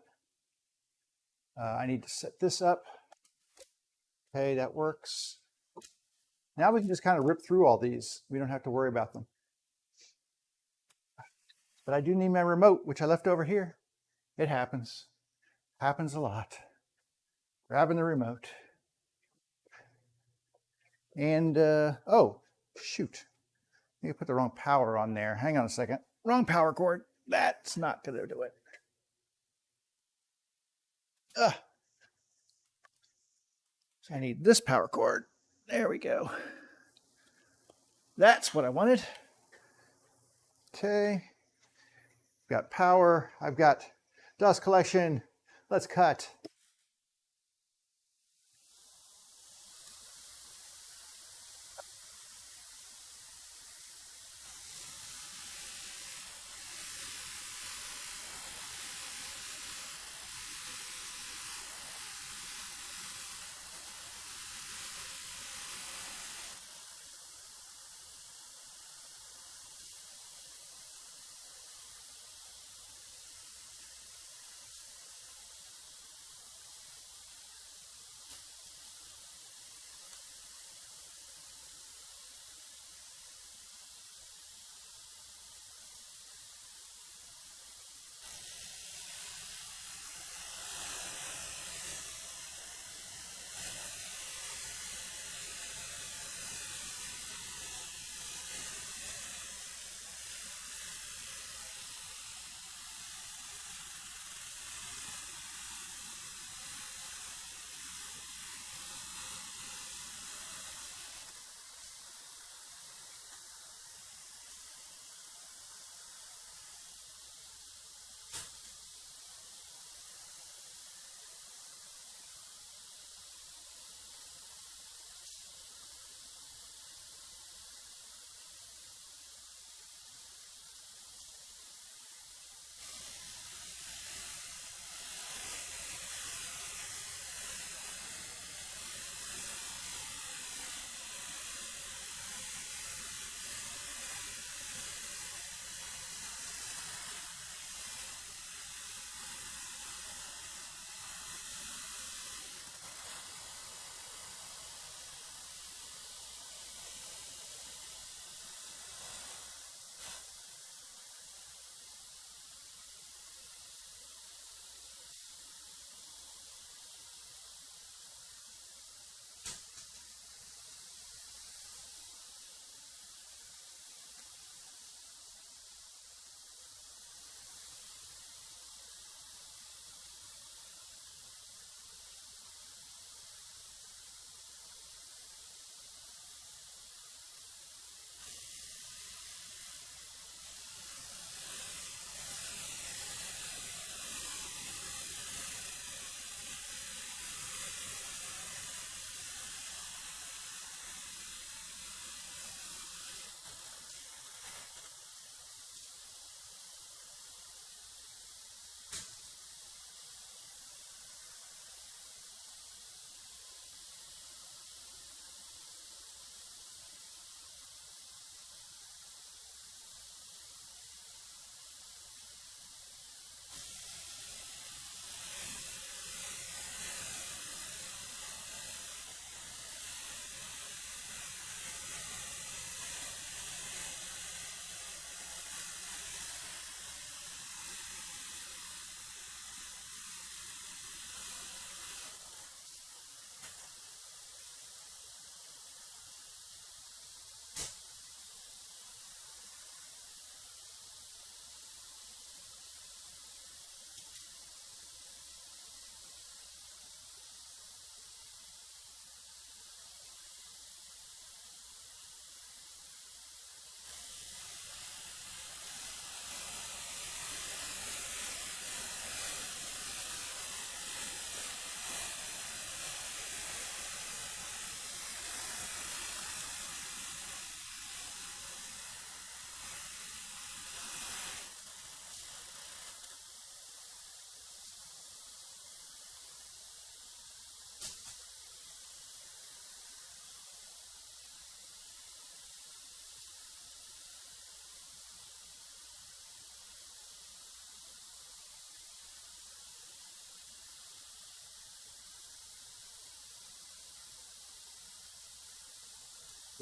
I need to set this up. Okay, that works. Now we can just kind of rip through all these. We don't have to worry about them. But I do need my remote, which I left over here. It happens. Happens a lot. Grabbing the remote. And, oh, shoot. I need to put the wrong power on there. Hang on a second. Wrong power cord. That's not going to do it. So I need this power cord. There we go. That's what I wanted. Okay. Got power. I've got dust collection. Let's cut.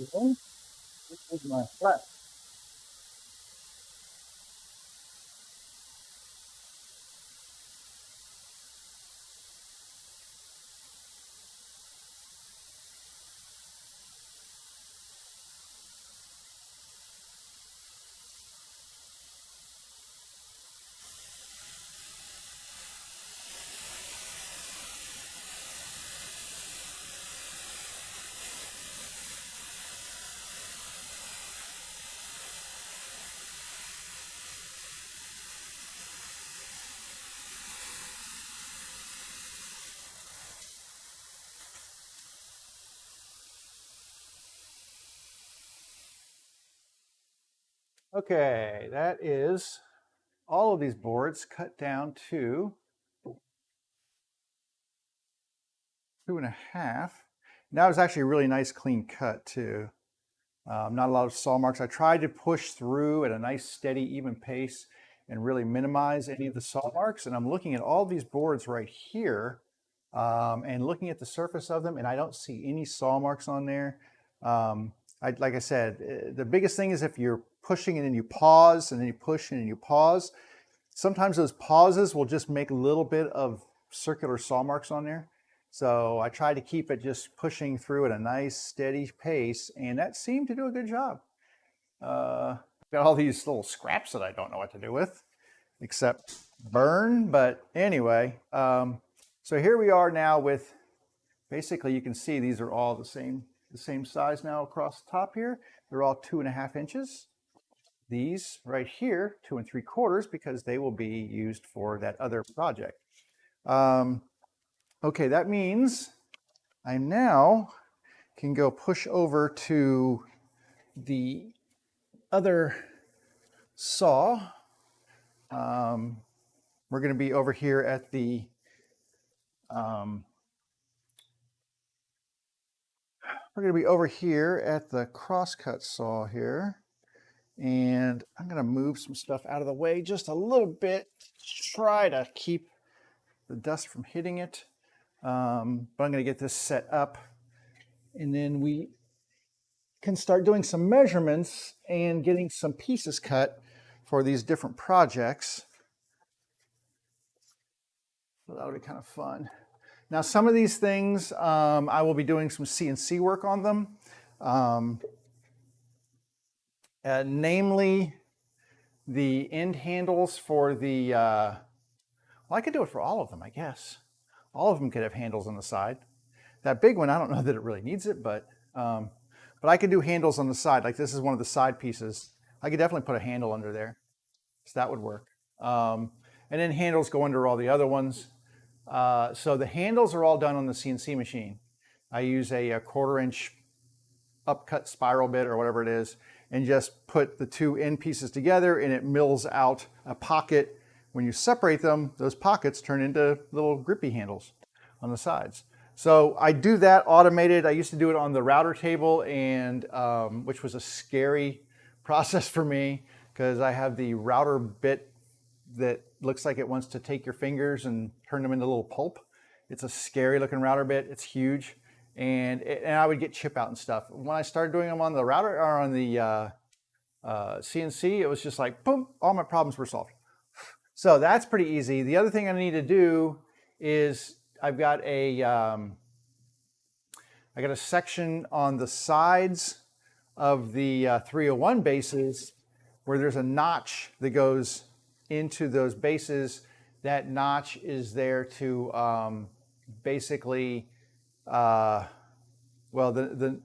This is my flat. Okay, that is all of these boards cut down to 2.5. That was actually a really nice clean cut too. Not a lot of saw marks. I tried to push through at a nice steady even pace and really minimize any of the saw marks. And I'm looking at all these boards right here and looking at the surface of them, and I don't see any saw marks on there. Like I said, the biggest thing is if you're pushing and then you pause and then you push and then you pause, sometimes those pauses will just make a little bit of circular saw marks on there. So I try to keep it just pushing through at a nice steady pace, and that seemed to do a good job. Got all these little scraps that I don't know what to do with, except burn. But anyway, so here we are now with, basically you can see these are all the same size now across the top here. They're all 2.5 inches. These right here, 2 3/4, because they will be used for that other project. Okay, that means I now can go push over to the other saw. We're going to be over here at the crosscut saw here, and I'm going to move some stuff out of the way just a little bit to try to keep the dust from hitting it. But I'm going to get this set up, and then we can start doing some measurements and getting some pieces cut for these different projects. So that'll be kind of fun. Now, some of these things, I will be doing some CNC work on them. Namely, the end handles for the, well, I could do it for all of them, I guess. All of them could have handles on the side. That big one, I don't know that it really needs it, but I could do handles on the side. Like this is one of the side pieces. I could definitely put a handle under there. So that would work. And then handles go under all the other ones. So the handles are all done on the CNC machine. I use a 1/4 inch upcut spiral bit or whatever it is, and just put the two end pieces together, and it mills out a pocket. When you separate them, those pockets turn into little grippy handles on the sides. So I do that automated. I used to do it on the router table, and which was a scary process for me because I have the router bit that looks like it wants to take your fingers and turn them into little pulp. It's a scary looking router bit. It's huge, and I would get chip out and stuff. When I started doing them on the router or on the CNC, it was just like boom, all my problems were solved. So that's pretty easy. The other thing I need to do is I've got a section on the sides of the 301 bases where there's a notch that goes into those bases. That notch is there to basically, well, the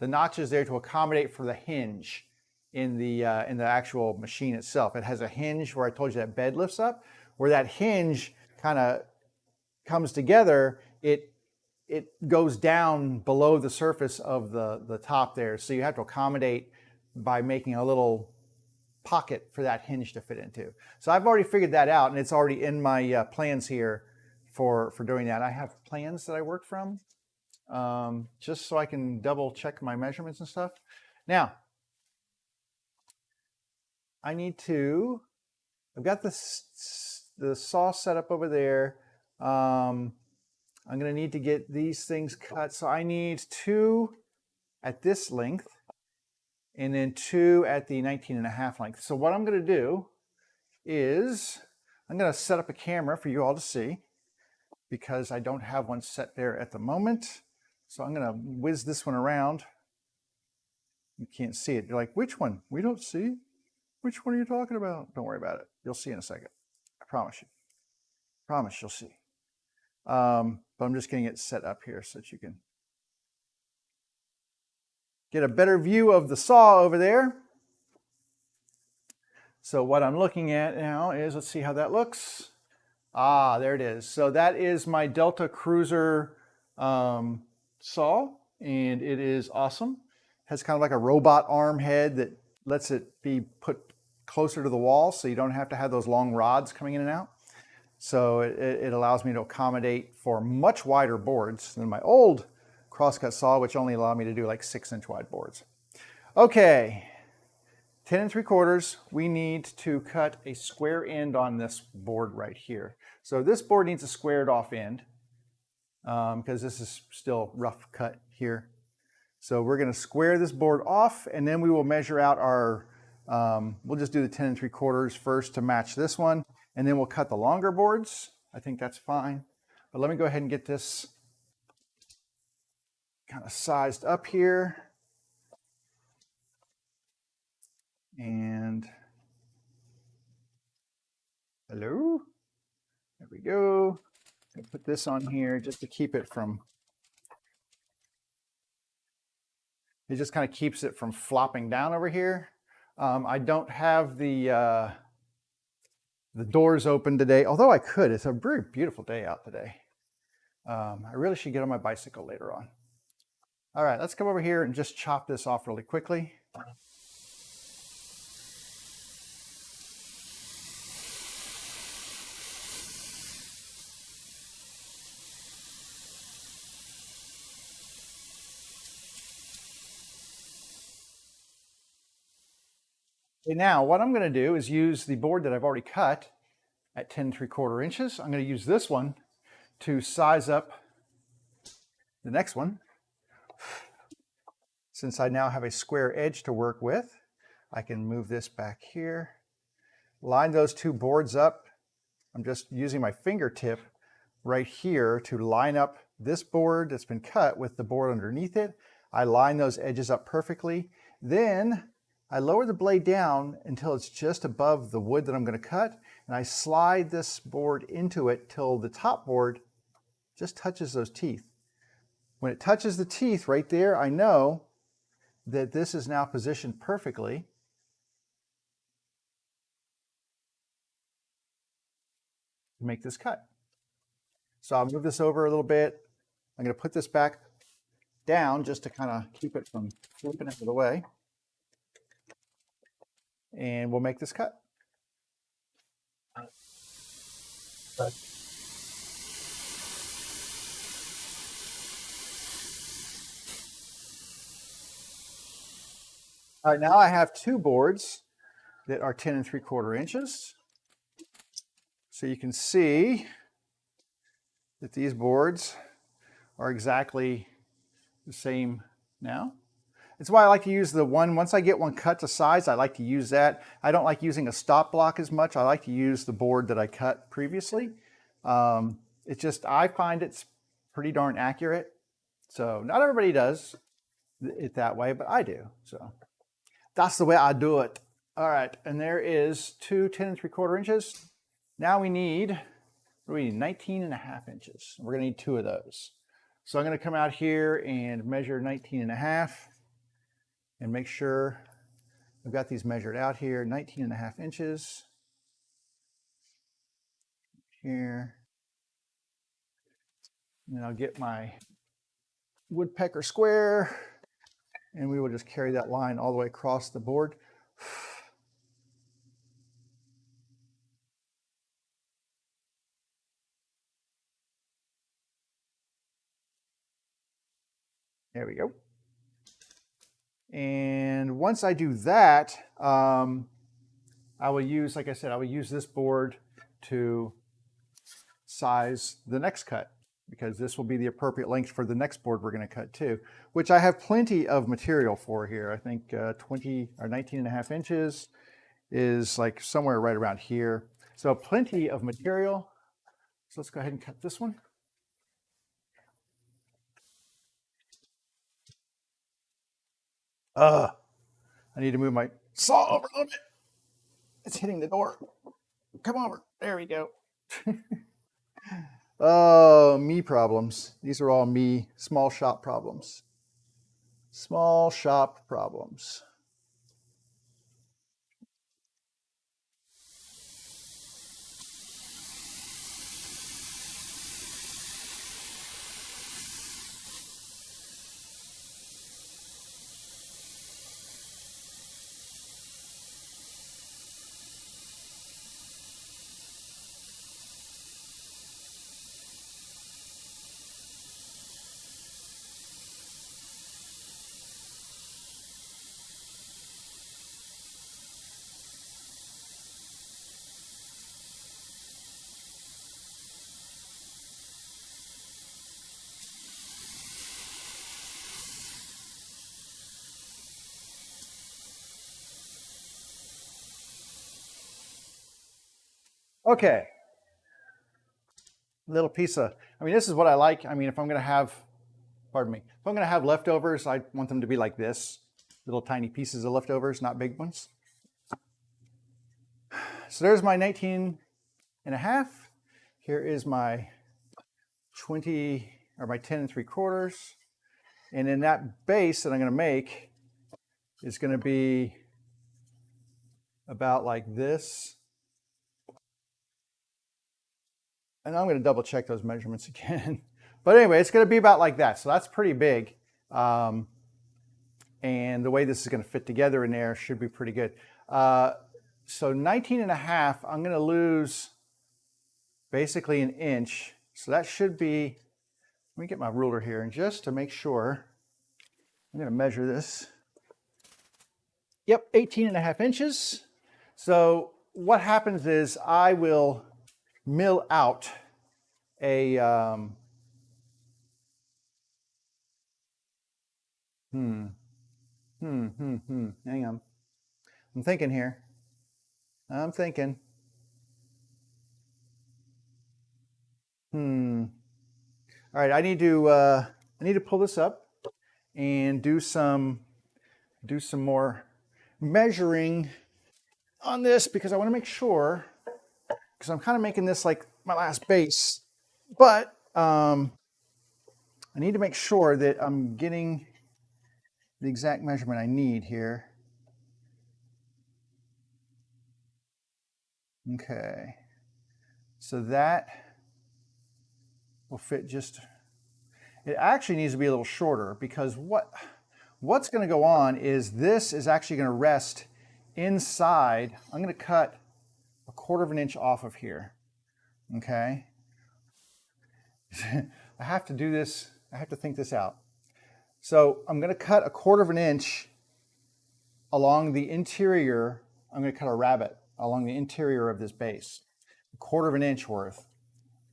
notch is there to accommodate for the hinge in the actual machine itself. It has a hinge where I told you that bed lifts up. Where that hinge kind of comes together, it goes down below the surface of the top there. So you have to accommodate by making a little pocket for that hinge to fit into. So I've already figured that out, and it's already in my plans here for doing that. I have plans that I work from just so I can double check my measurements and stuff. Now, I've got the saw set up over there. I'm going to need to get these things cut. So I need 2 at this length, and then 2 at the 19.5 length. So what I'm going to do is I'm going to set up a camera for you all to see, because I don't have one set there at the moment. So I'm going to whiz this one around. You can't see it. You're like, which one? We don't see. Which one are you talking about? Don't worry about it. You'll see in a second. I promise you. Promise you'll see. But I'm just getting it set up here so that you can get a better view of the saw over there. So what I'm looking at now is, let's see how that looks. Ah, there it is. So that is my Delta Cruiser saw, and it is awesome. It has kind of like a robot arm head that lets it be put closer to the wall, so you don't have to have those long rods coming in and out. So it allows me to accommodate for much wider boards than my old crosscut saw, which only allowed me to do like 6-inch wide boards. Okay, 10 3/4, we need to cut a square end on this board right here. So this board needs a squared off end because this is still rough cut here. So we're going to square this board off, and then we will measure out our, we'll just do the 10 3/4 first to match this one, and then we'll cut the longer boards. I think that's fine. But let me go ahead and get this kind of sized up here. And hello, there we go. I'll put this on here just to keep it from, it just kind of keeps it from flopping down over here. I don't have the doors open today, although I could. It's a very beautiful day out today. I really should get on my bicycle later on. All right, let's come over here and just chop this off really quickly. Okay, now what I'm going to do is use the board that I've already cut at 10 3/4 inches. I'm going to use this one to size up the next one. Since I now have a square edge to work with, I can move this back here, line those two boards up. I'm just using my fingertip right here to line up this board that's been cut with the board underneath it. I line those edges up perfectly. Then I lower the blade down until it's just above the wood that I'm going to cut, and I slide this board into it till the top board just touches those teeth. When it touches the teeth right there, I know that this is now positioned perfectly. To make this cut. So I'll move this over a little bit. I'm going to put this back down just to kind of keep it from slipping out of the way. And we'll make this cut. All right, now I have two boards that are 10 3/4 inches. So you can see that these boards are exactly the same now. It's why I like to use the one, once I get one cut to size, I like to use that. I don't like using a stop block as much. I like to use the board that I cut previously. It's just, I find it's pretty darn accurate. So not everybody does it that way, but I do. So that's the way I do it. All right, and there is two 10 3/4 inches. Now we need 19.5 inches. We're gonna need two of those. So I'm gonna come out here and measure 19.5 and make sure I've got these measured out here, 19.5 inches. Here. And I'll get my woodpecker square, and we will just carry that line all the way across the board. There we go. And once I do that, I will use, like I said, I will use this board to size the next cut. because this will be the appropriate length for the next board we're going to cut too, which I have plenty of material for here. I think 20 or 19.5 inches is like somewhere right around here. So plenty of material. So let's go ahead and cut this one. I need to move my saw over a little bit. It's hitting the door. Come over. There we go. Oh, me problems. These are all me small shop problems. Small shop problems. Okay. Little piece of, I mean, this is what I like. I mean, if I'm going to have, pardon me, if I'm going to have leftovers, I want them to be like this. Little tiny pieces of leftovers, not big ones. So there's my 19.5. Here is my 20, or my 10 3/4. And then that base that I'm going to make is going to be about like this. And I'm going to double check those measurements again. But anyway, it's going to be about like that. So that's pretty big. And the way this is going to fit together in there should be pretty good. So 19.5, I'm going to lose basically an inch. So that should be, let me get my ruler here, and just to make sure, I'm going to measure this. Yep, 18.5 inches. So what happens is I will mill out a, hang on. I'm thinking here. I'm thinking. All right, I need to pull this up and do some more measuring on this, because I want to make sure, because I'm kind of making this like my last base, but I need to make sure that I'm getting the exact measurement I need here. Okay, so that will fit just, it actually needs to be a little shorter, because what's going to go on is this is actually going to rest inside. I'm going to cut 1/4 inch off of here. Okay. I have to do this. I have to think this out. So I'm going to cut 1/4 inch along the interior. I'm going to cut a rabbet along the interior of this base, 1/4 inch worth.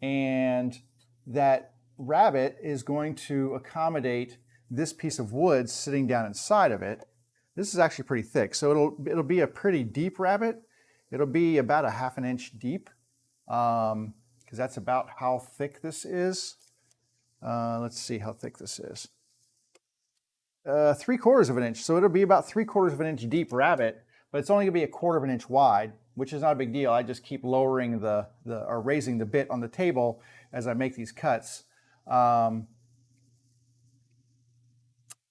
And that rabbet is going to accommodate this piece of wood sitting down inside of it. This is actually pretty thick, so it'll be a pretty deep rabbet. It'll be about 1/2 inch deep, because that's about how thick this is. Let's see how thick this is. 3/4 inch, so it'll be about 3/4 inch deep rabbet, but it's only gonna be 1/4 inch wide, which is not a big deal. I just keep lowering or raising the bit on the table as I make these cuts.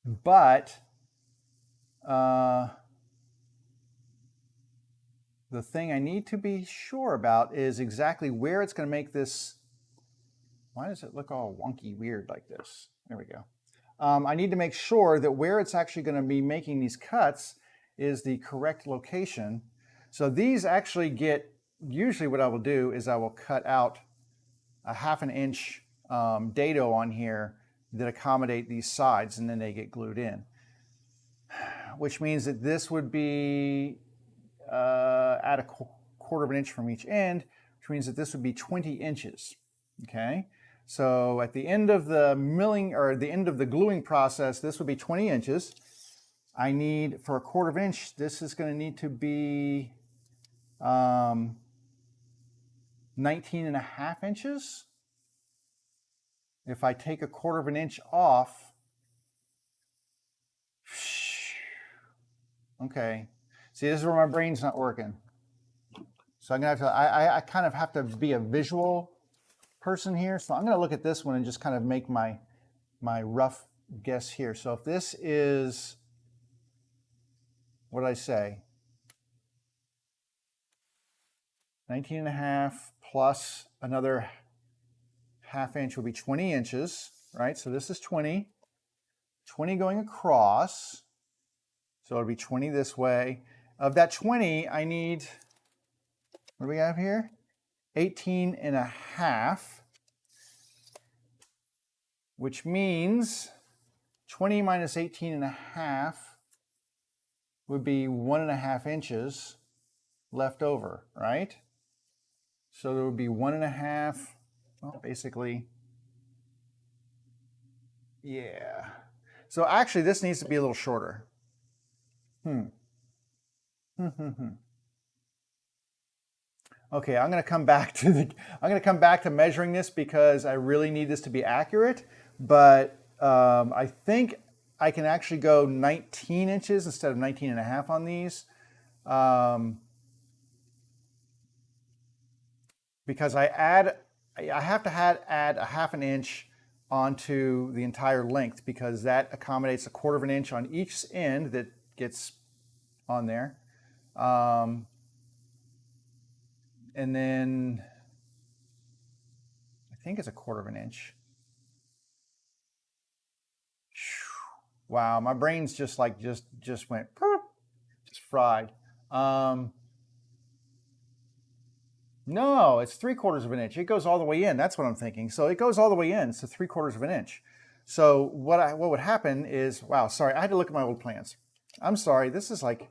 But the thing I need to be sure about is exactly where it's going to make this. Why does it look all wonky weird like this? There we go. I need to make sure that where it's actually going to be making these cuts is the correct location. So these actually get, usually what I will do is I will cut out 1/2 inch dado on here that accommodate these sides, and then they get glued in. Which means that this would be at 1/4 inch from each end, which means that this would be 20 inches. Okay, So at the end of the milling or the end of the gluing process, this would be 20 inches. I need, for a 1/4 inch, this is going to need to be 19.5 inches. If I take a 1/4 inch off, okay. See, this is where my brain's not working. So I'm gonna have to, I kind of have to be a visual person here. So I'm gonna look at this one and just kind of make my rough guess here. So if this is, what did I say? 19.5 plus another 1/2 inch will be 20 inches, right? So this is 20 going across. So it'll be 20 this way. Of that 20, I need, what do we have here? 18.5, which means 20 minus 18.5 would be 1.5 inches left over, right? So there would be 1.5, well, basically, yeah. So actually this needs to be a little shorter. Okay, I'm going to come back to measuring this because I really need this to be accurate, but I think I can actually go 19 inches instead of 19.5 on these. Because I have to add a 1/2 inch onto the entire length because that accommodates a 1/4 inch on each end that gets on there. And then I think it's a 1/4 inch. Wow, my brain's just like just went just fried. No, it's 3/4 inch. It goes all the way in. That's what I'm thinking. So it goes all the way in. So 3/4 inch. So what would happen is, wow, sorry, I had to look at my old plans. I'm sorry. This is like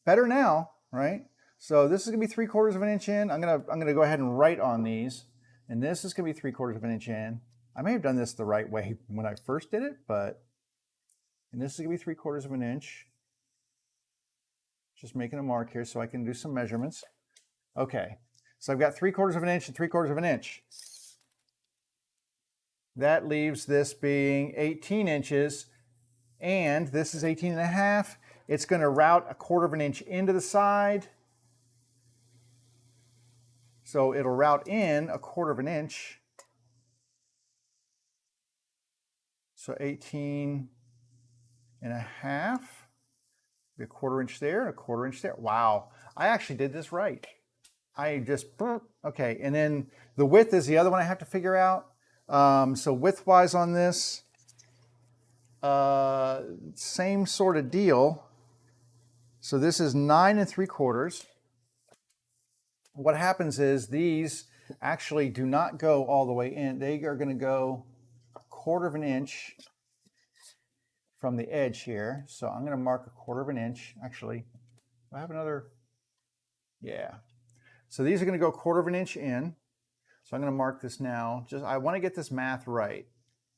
better now, right? So this is gonna be 3/4 inch in. I'm gonna go ahead and write on these, and this is gonna be 3/4 inch in. I may have done this the right way when I first did it, and this is gonna be 3/4 inch. Just making a mark here so I can do some measurements. Okay, so I've got 3/4 inch and 3/4 inch. That leaves this being 18 inches, and this is 18.5. It's going to route a 1/4 inch into the side. So it'll route in a 1/4 inch. So 18.5, a 1/4 inch there, a 1/4 inch there. Wow, I actually did this right. I just, okay, and then the width is the other one I have to figure out. So width-wise on this, same sort of deal. So this is 9 3/4. What happens is these actually do not go all the way in. They are going to go a 1/4 inch from the edge here. So I'm going to mark a 1/4 inch. Actually, do I have another? Yeah. So these are going to go a 1/4 inch in. So I'm going to mark this now. I want to get this math right.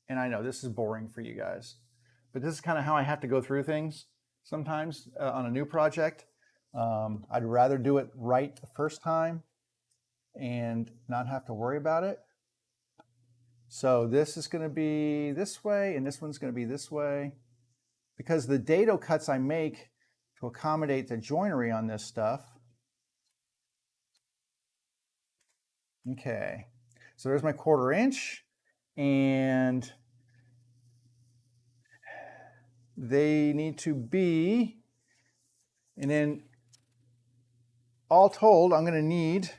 And I know this is boring for you guys, but this is kind of how I have to go through things sometimes on a new project. I'd rather do it right the first time and not have to worry about it. So this is going to be this way, and this one's going to be this way. Because the dado cuts I make to accommodate the joinery on this stuff. Okay, so there's my 1/4 inch, and they need to be, and then all told, I'm going to need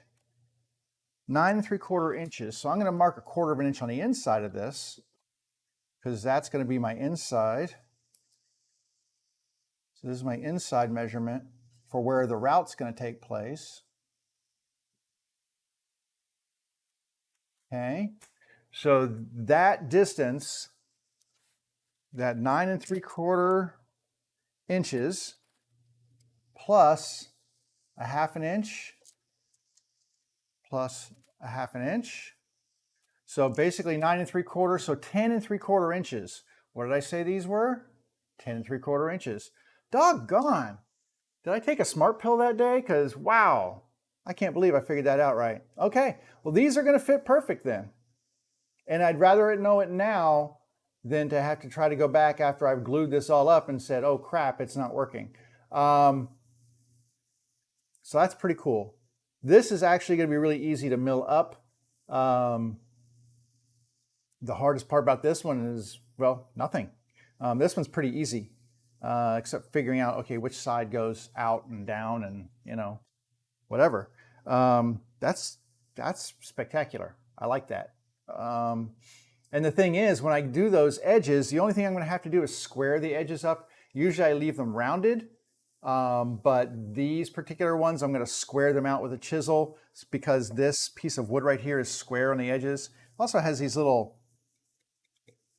9 3/4 inches. So I'm going to mark a 1/4 inch on the inside of this because that's going to be my inside. So this is my inside measurement for where the route's going to take place. Okay, so that distance, that 9 3/4 inches plus a 1/2 inch plus a 1/2 inch. So basically 9 3/4, so 10 3/4 inches. What did I say these were? 10 3/4 inches. Doggone. Did I take a smart pill that day? Because wow, I can't believe I figured that out right. Okay, well these are gonna fit perfect then. And I'd rather know it now than to have to try to go back after I've glued this all up and said, oh crap, it's not working. So that's pretty cool. This is actually gonna be really easy to mill up. The hardest part about this one is, well, nothing. This one's pretty easy, except figuring out, okay, which side goes out and down and, you know, whatever. That's spectacular. I like that. And the thing is, when I do those edges, the only thing I'm going to have to do is square the edges up. Usually I leave them rounded, but these particular ones, I'm going to square them out with a chisel because this piece of wood right here is square on the edges. Also has these little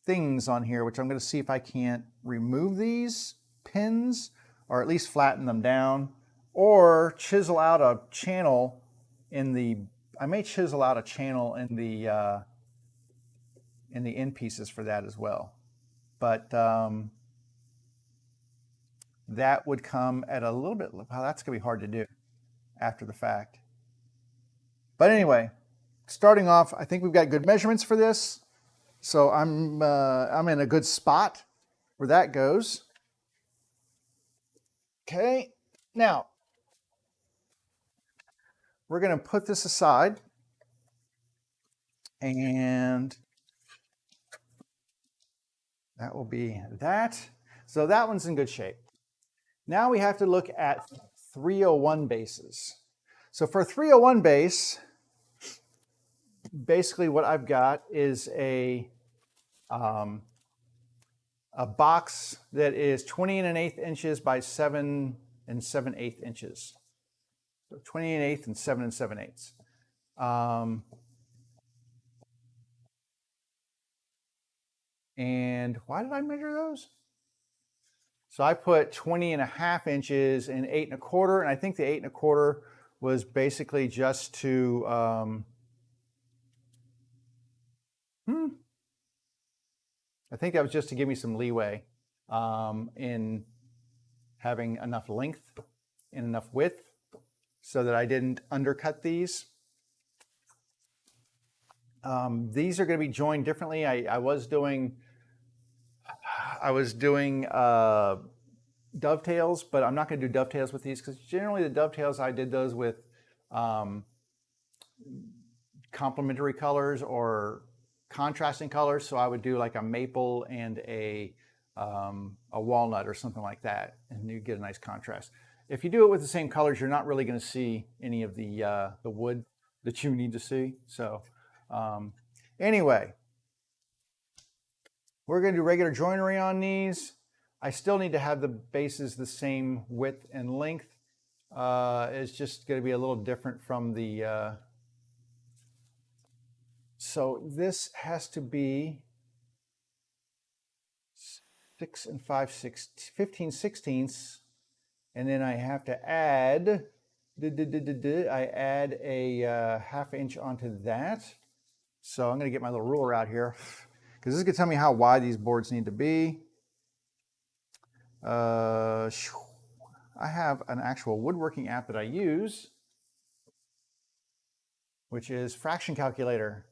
things on here, which I'm going to see if I can't remove these pins or at least flatten them down or chisel out a channel in the, I may chisel out a channel in the end pieces for that as well. But that would come at a little bit, well, that's going to be hard to do after the fact. But anyway, starting off, I think we've got good measurements for this. So I'm in a good spot where that goes. Okay, now we're going to put this aside and that will be that. So that one's in good shape. Now we have to look at 301 bases. So for a 301 base, basically what I've got is a box that is 20 1/8 inches by 7 7/8 inches. So 20 1/8 and 7 7/8. And why did I measure those? So I put 20 1/2 inches and 8 1/4, and I think the 8 1/4 was basically just to I think that was just to give me some leeway in having enough length and enough width so that I didn't undercut these. These are going to be joined differently. I was doing dovetails, but I'm not going to do dovetails with these because generally the dovetails I did those with complementary colors or contrasting colors. So I would do like a maple and a walnut or something like that, and you get a nice contrast. If you do it with the same colors, you're not really going to see any of the wood that you need to see. So anyway, we're going to do regular joinery on these. I still need to have the bases the same width and length. It's just going to be a little different from the so this has to be 6 15 16ths, and then I have to add, I add a 1/2 inch onto that. So I'm going to get my little ruler out here because this is going to tell me how wide these boards need to be. I have an actual woodworking app that I use, which is Fraction Calculator,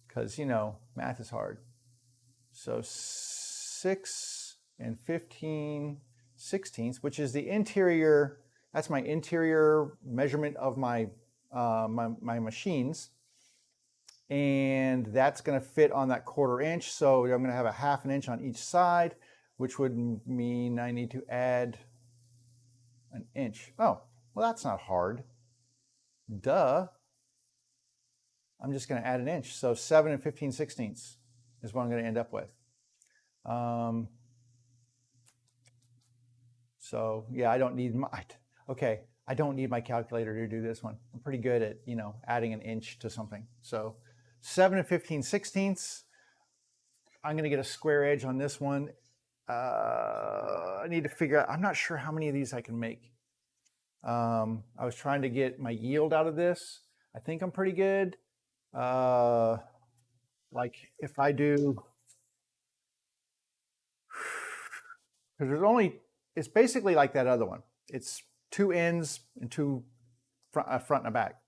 because, you know, math is hard. So 6 15 16ths, which is the interior, that's my interior measurement of my, my machines. And that's going to fit on that 1/4 inch. So I'm going to have a 1/2 inch on each side, which would mean I need to add an inch. Oh, well, that's not hard. Duh. I'm just going to add an inch. So 7 15 16ths is what I'm going to end up with. So yeah, I don't need my, okay, I don't need my calculator to do this one. I'm pretty good at, you know, adding an inch to something. So 7 15 16ths. I'm going to get a square edge on this one. I need to figure out, I'm not sure how many of these I can make. I was trying to get my yield out of this. I think I'm pretty good. Like if I do, because there's only, it's basically like that other one. It's 2 ends and 2 front and a back.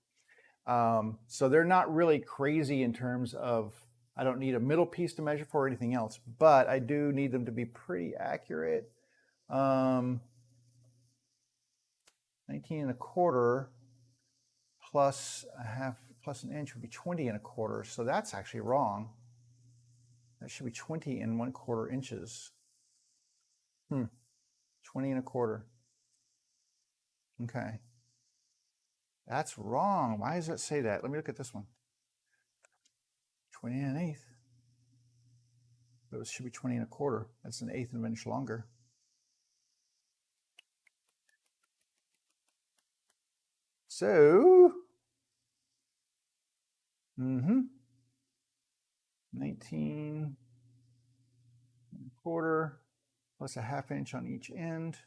So they're not really crazy in terms of, I don't need a middle piece to measure for or anything else, but I do need them to be pretty accurate. 19 1/4 plus a half plus an inch would be 20 1/4. So that's actually wrong. That should be 20 1/4 inches. 20 1/4. Okay. That's wrong. Why does that say that? Let me look at this one. 20 1/8. But it should be 20 1/4. That's an eighth of an inch longer. So, 19 1/4 plus a half inch on each end.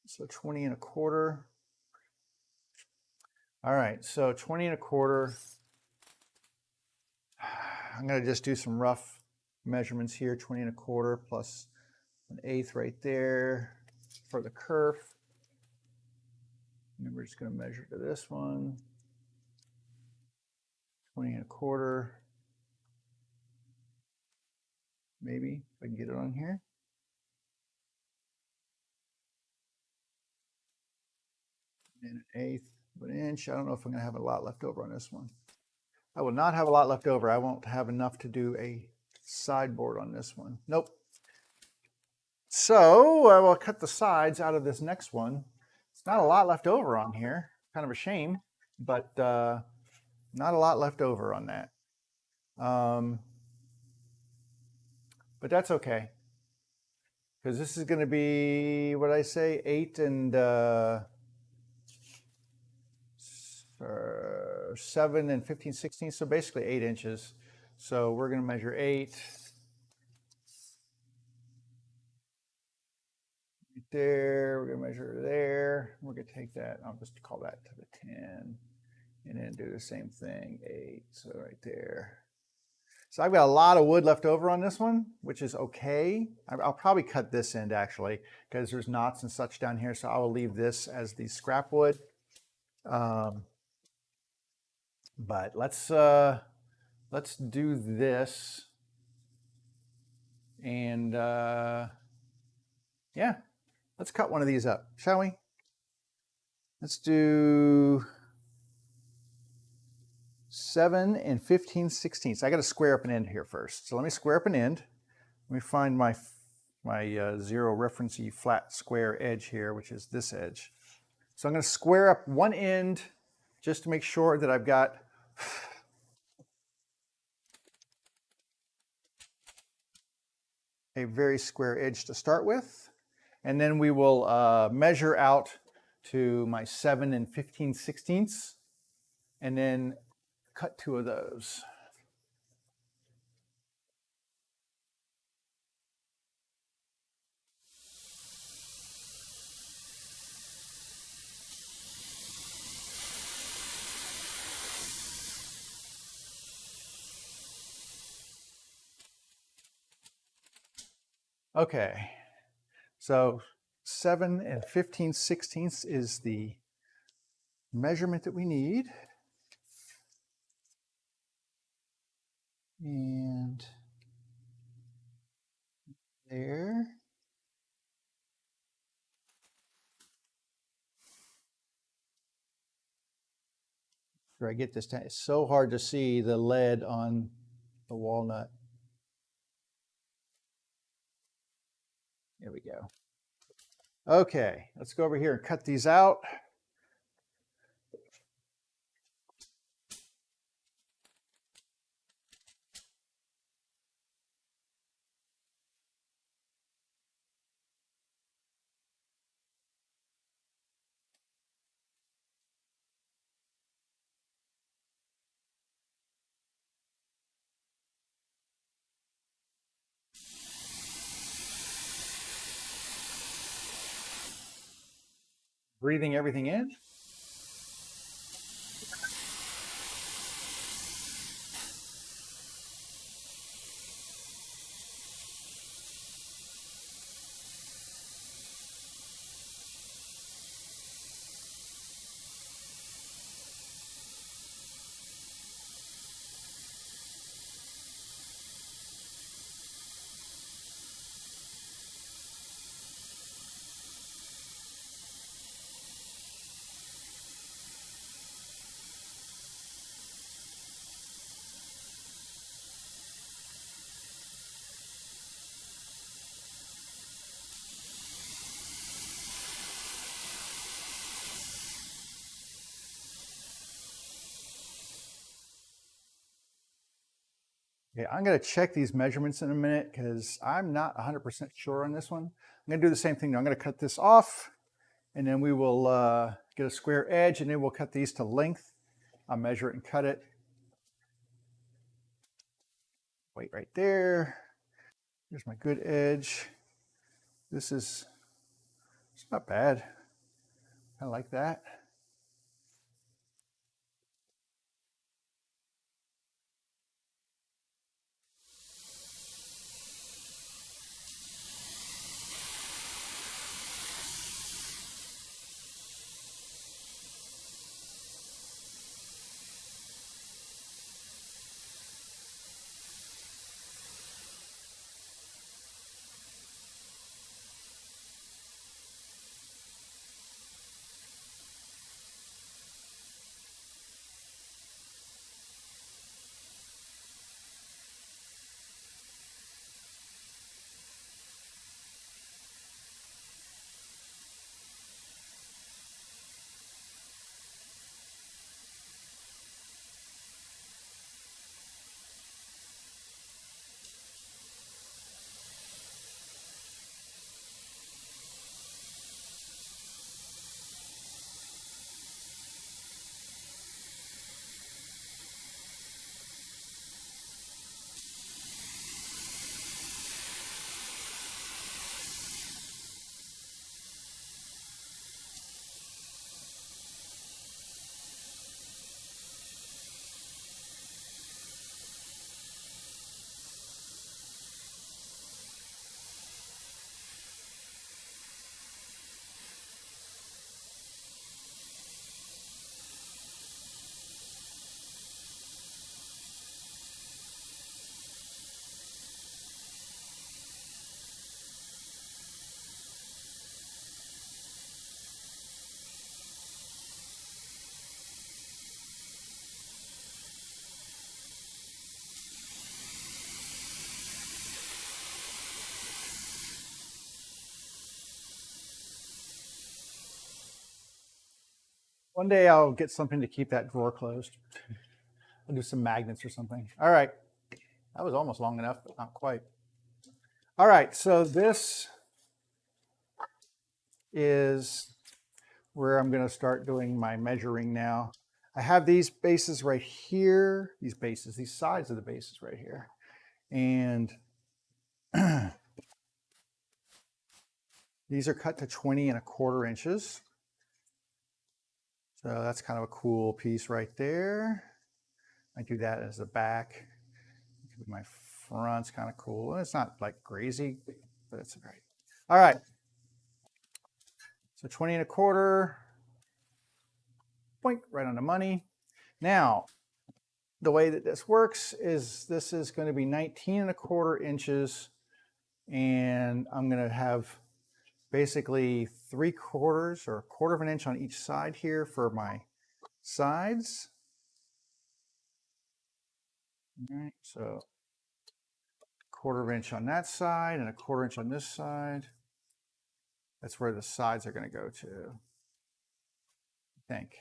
So 20 1/4. All right, so 20 1/4. I'm going to just do some rough measurements here. 20 1/4 plus an eighth right there for the kerf. And we're just going to measure to this one. 20 1/4. Maybe if I can get it on here. And an eighth of an inch. I don't know if I'm going to have a lot left over on this one. I will not have a lot left over. I won't have enough to do a sideboard on this one. Nope. So I will cut the sides out of this next one. It's not a lot left over on here. Kind of a shame, but not a lot left over on that. But that's okay. Because this is going to be, what did I say, 8 and 7 and 15/16, so basically 8 inches. So we're going to measure 8 right there. We're going to measure there. We're going to take that. I'll just call that to the 10, and then do the same thing. 8. So right there. So I've got a lot of wood left over on this one, which is okay. I'll probably cut this end actually, because there's knots and such down here. So I will leave this as the scrap wood. But let's do this, and yeah, let's cut one of these up, shall we? Let's do 7 and 15/16. I got to square up an end here first. So let me square up an end. Let me find my zero referencey flat square edge here, which is this edge. So I'm going to square up one end just to make sure that I've got a very square edge to start with. And then we will measure out to my 7 and 15/16, and then cut 2 of those. Okay, so 7 and 15/16 is the measurement that we need. And there. Sure, I get this time. It's so hard to see the lead on the walnut. There we go. Okay, let's go over here and cut these out. Breathing everything in. Okay, I'm going to check these measurements in a minute because I'm not 100% sure on this one. I'm going to do the same thing now. I'm going to cut this off, and then we will get a square edge, and then we'll cut these to length. I'll measure it and cut it. Wait right there. Here's my good edge. This is, it's not bad. I like that. One day I'll get something to keep that drawer closed. I'll do some magnets or something. All right. That was almost long enough, but not quite. All right, so this is where I'm going to start doing my measuring now. I have these bases right here, these sides of the bases right here. And these are cut to 20¼ inches. So that's kind of a cool piece right there. I do that as the back. My front's kind of cool. It's not like crazy, but it's all right. All right. So 20¼ point, right on the money. Now, the way that this works is this is going to be 19¼ inches, and I'm going to have basically 3/4 or 1/4 of an inch on each side here for my sides. All right, so 1/4 of an inch on that side and 1/4 inch on this side. That's where the sides are going to go to, I think.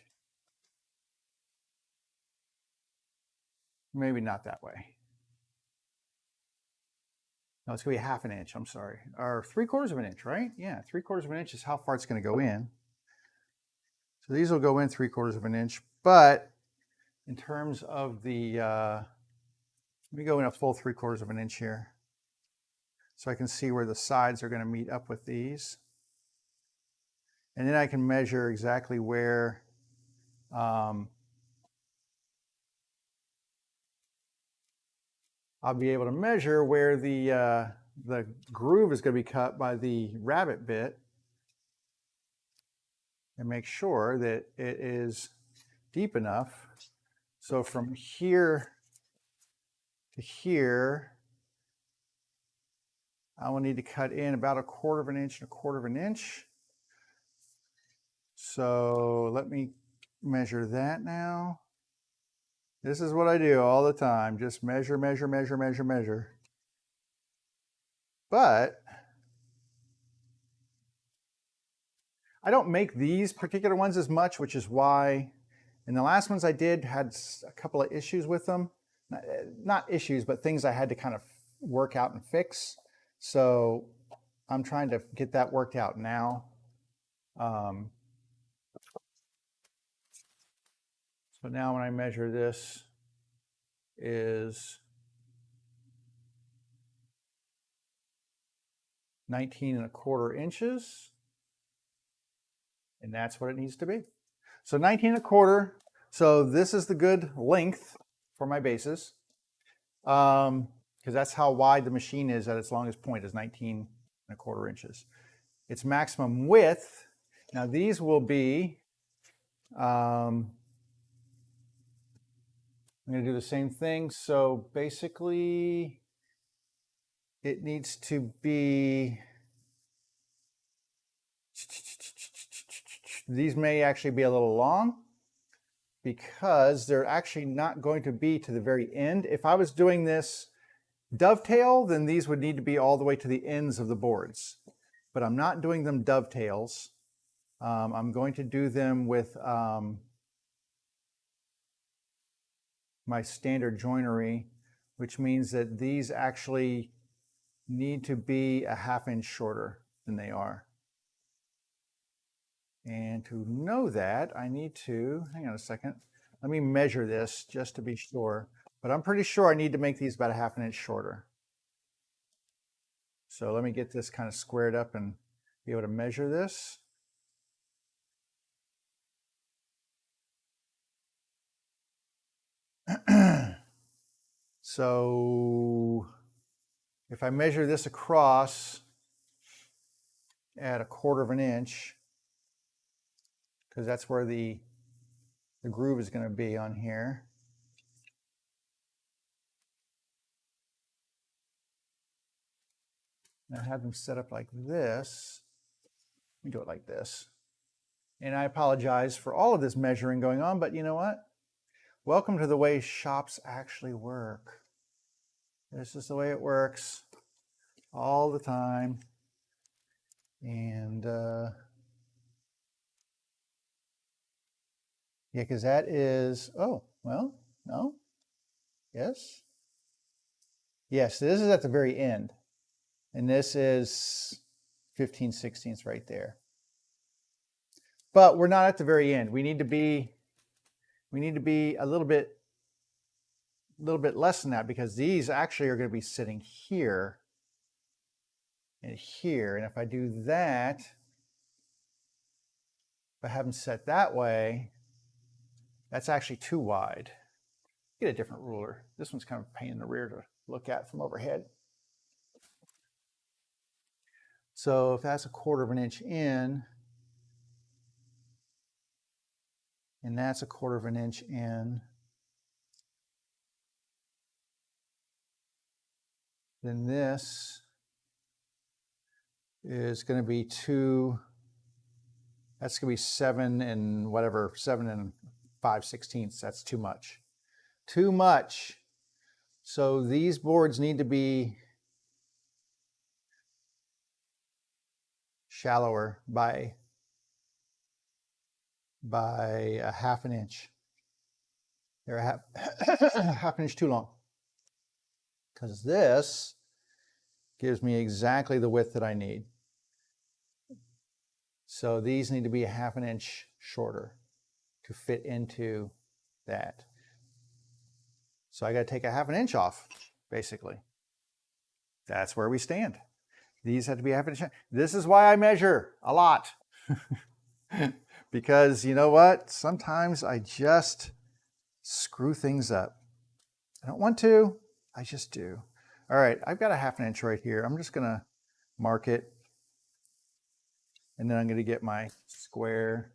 Maybe not that way. No, it's going to be 1/2 inch, I'm sorry. Or 3/4 of an inch, right? Yeah, 3/4 of an inch is how far it's going to go in. So these will go in 3/4 of an inch, but in terms of the, let me go in a full 3/4 of an inch here, so I can see where the sides are going to meet up with these. And then I can measure exactly where I'll be able to measure where the groove is going to be cut by the rabbet bit and make sure that it is deep enough. So from here to here, I will need to cut in about 1/4 of an inch and 1/4 of an inch. So let me measure that now. This is what I do all the time. Just measure, measure, measure, measure, measure. But I don't make these particular ones as much, which is why in the last ones I did had a couple of issues with them. not issues, but things I had to kind of work out and fix. So I'm trying to get that worked out now. So now when I measure this is 19¼ inches. And that's what it needs to be. So 19¼ So this is the good length for my bases, because that's how wide the machine is at its longest point, is 19¼ inches. Its maximum width, now these will be, I'm going to do the same thing. So basically it needs to be, these may actually be a little long, because they're actually not going to be to the very end. If I was doing this dovetail, then these would need to be all the way to the ends of the boards. But I'm not doing them dovetails. I'm going to do them with my standard joinery, which means that these actually need to be a ½ inch shorter than they are. And to know that, I need to, hang on a second, let me measure this just to be sure. But I'm pretty sure I need to make these about a ½ inch shorter. So let me get this kind of squared up and be able to measure this. So if I measure this across at 1/4 inch, because that's where the groove is going to be on here. And I have them set up like this. Let me do it like this. And I apologize for all of this measuring going on, but you know what? Welcome to the way shops actually work. This is the way it works all the time. And yeah, because that is, oh, well, no, yes. Yes, this is at the very end. And this is 15/16 right there. But we're not at the very end. We need to be a little bit less than that, because these actually are going to be sitting here and here. And if I do that, if I have them set that way, that's actually too wide. Get a different ruler. This one's kind of a pain in the rear to look at from overhead. So if that's 1/4 inch in, and that's 1/4 inch in, then this is going to be that's going to be 7 5/16. That's too much. Too much. So these boards need to be shallower by a ½ inch. They're a ½ inch too long, because this gives me exactly the width that I need. So these need to be a ½ inch shorter to fit into that. So I got to take a ½ inch off, basically. That's where we stand. These have to be a ½ inch. This is why I measure a lot. Because you know what? Sometimes I just screw things up. I don't want to, I just do. All right, I've got a ½ inch right here. I'm just going to mark it. And then I'm going to get my square.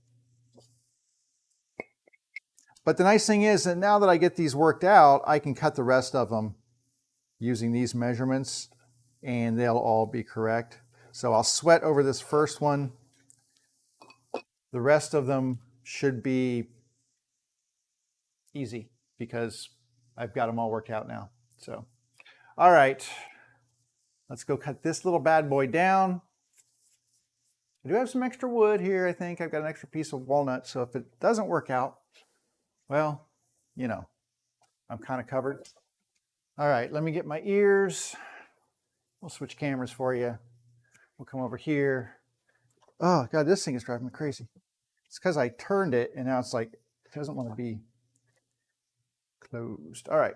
But the nice thing is that now that I get these worked out, I can cut the rest of them using these measurements, and they'll all be correct. So I'll sweat over this first one. The rest of them should be easy because I've got them all worked out now. So, all right, let's go cut this little bad boy down. I do have some extra wood here. I think I've got an extra piece of walnut. So if it doesn't work out, well, you know, I'm kind of covered. All right, let me get my ears. We'll switch cameras for you. We'll come over here. Oh God, this thing is driving me crazy. It's because I turned it and now it's like, it doesn't want to be closed. All right.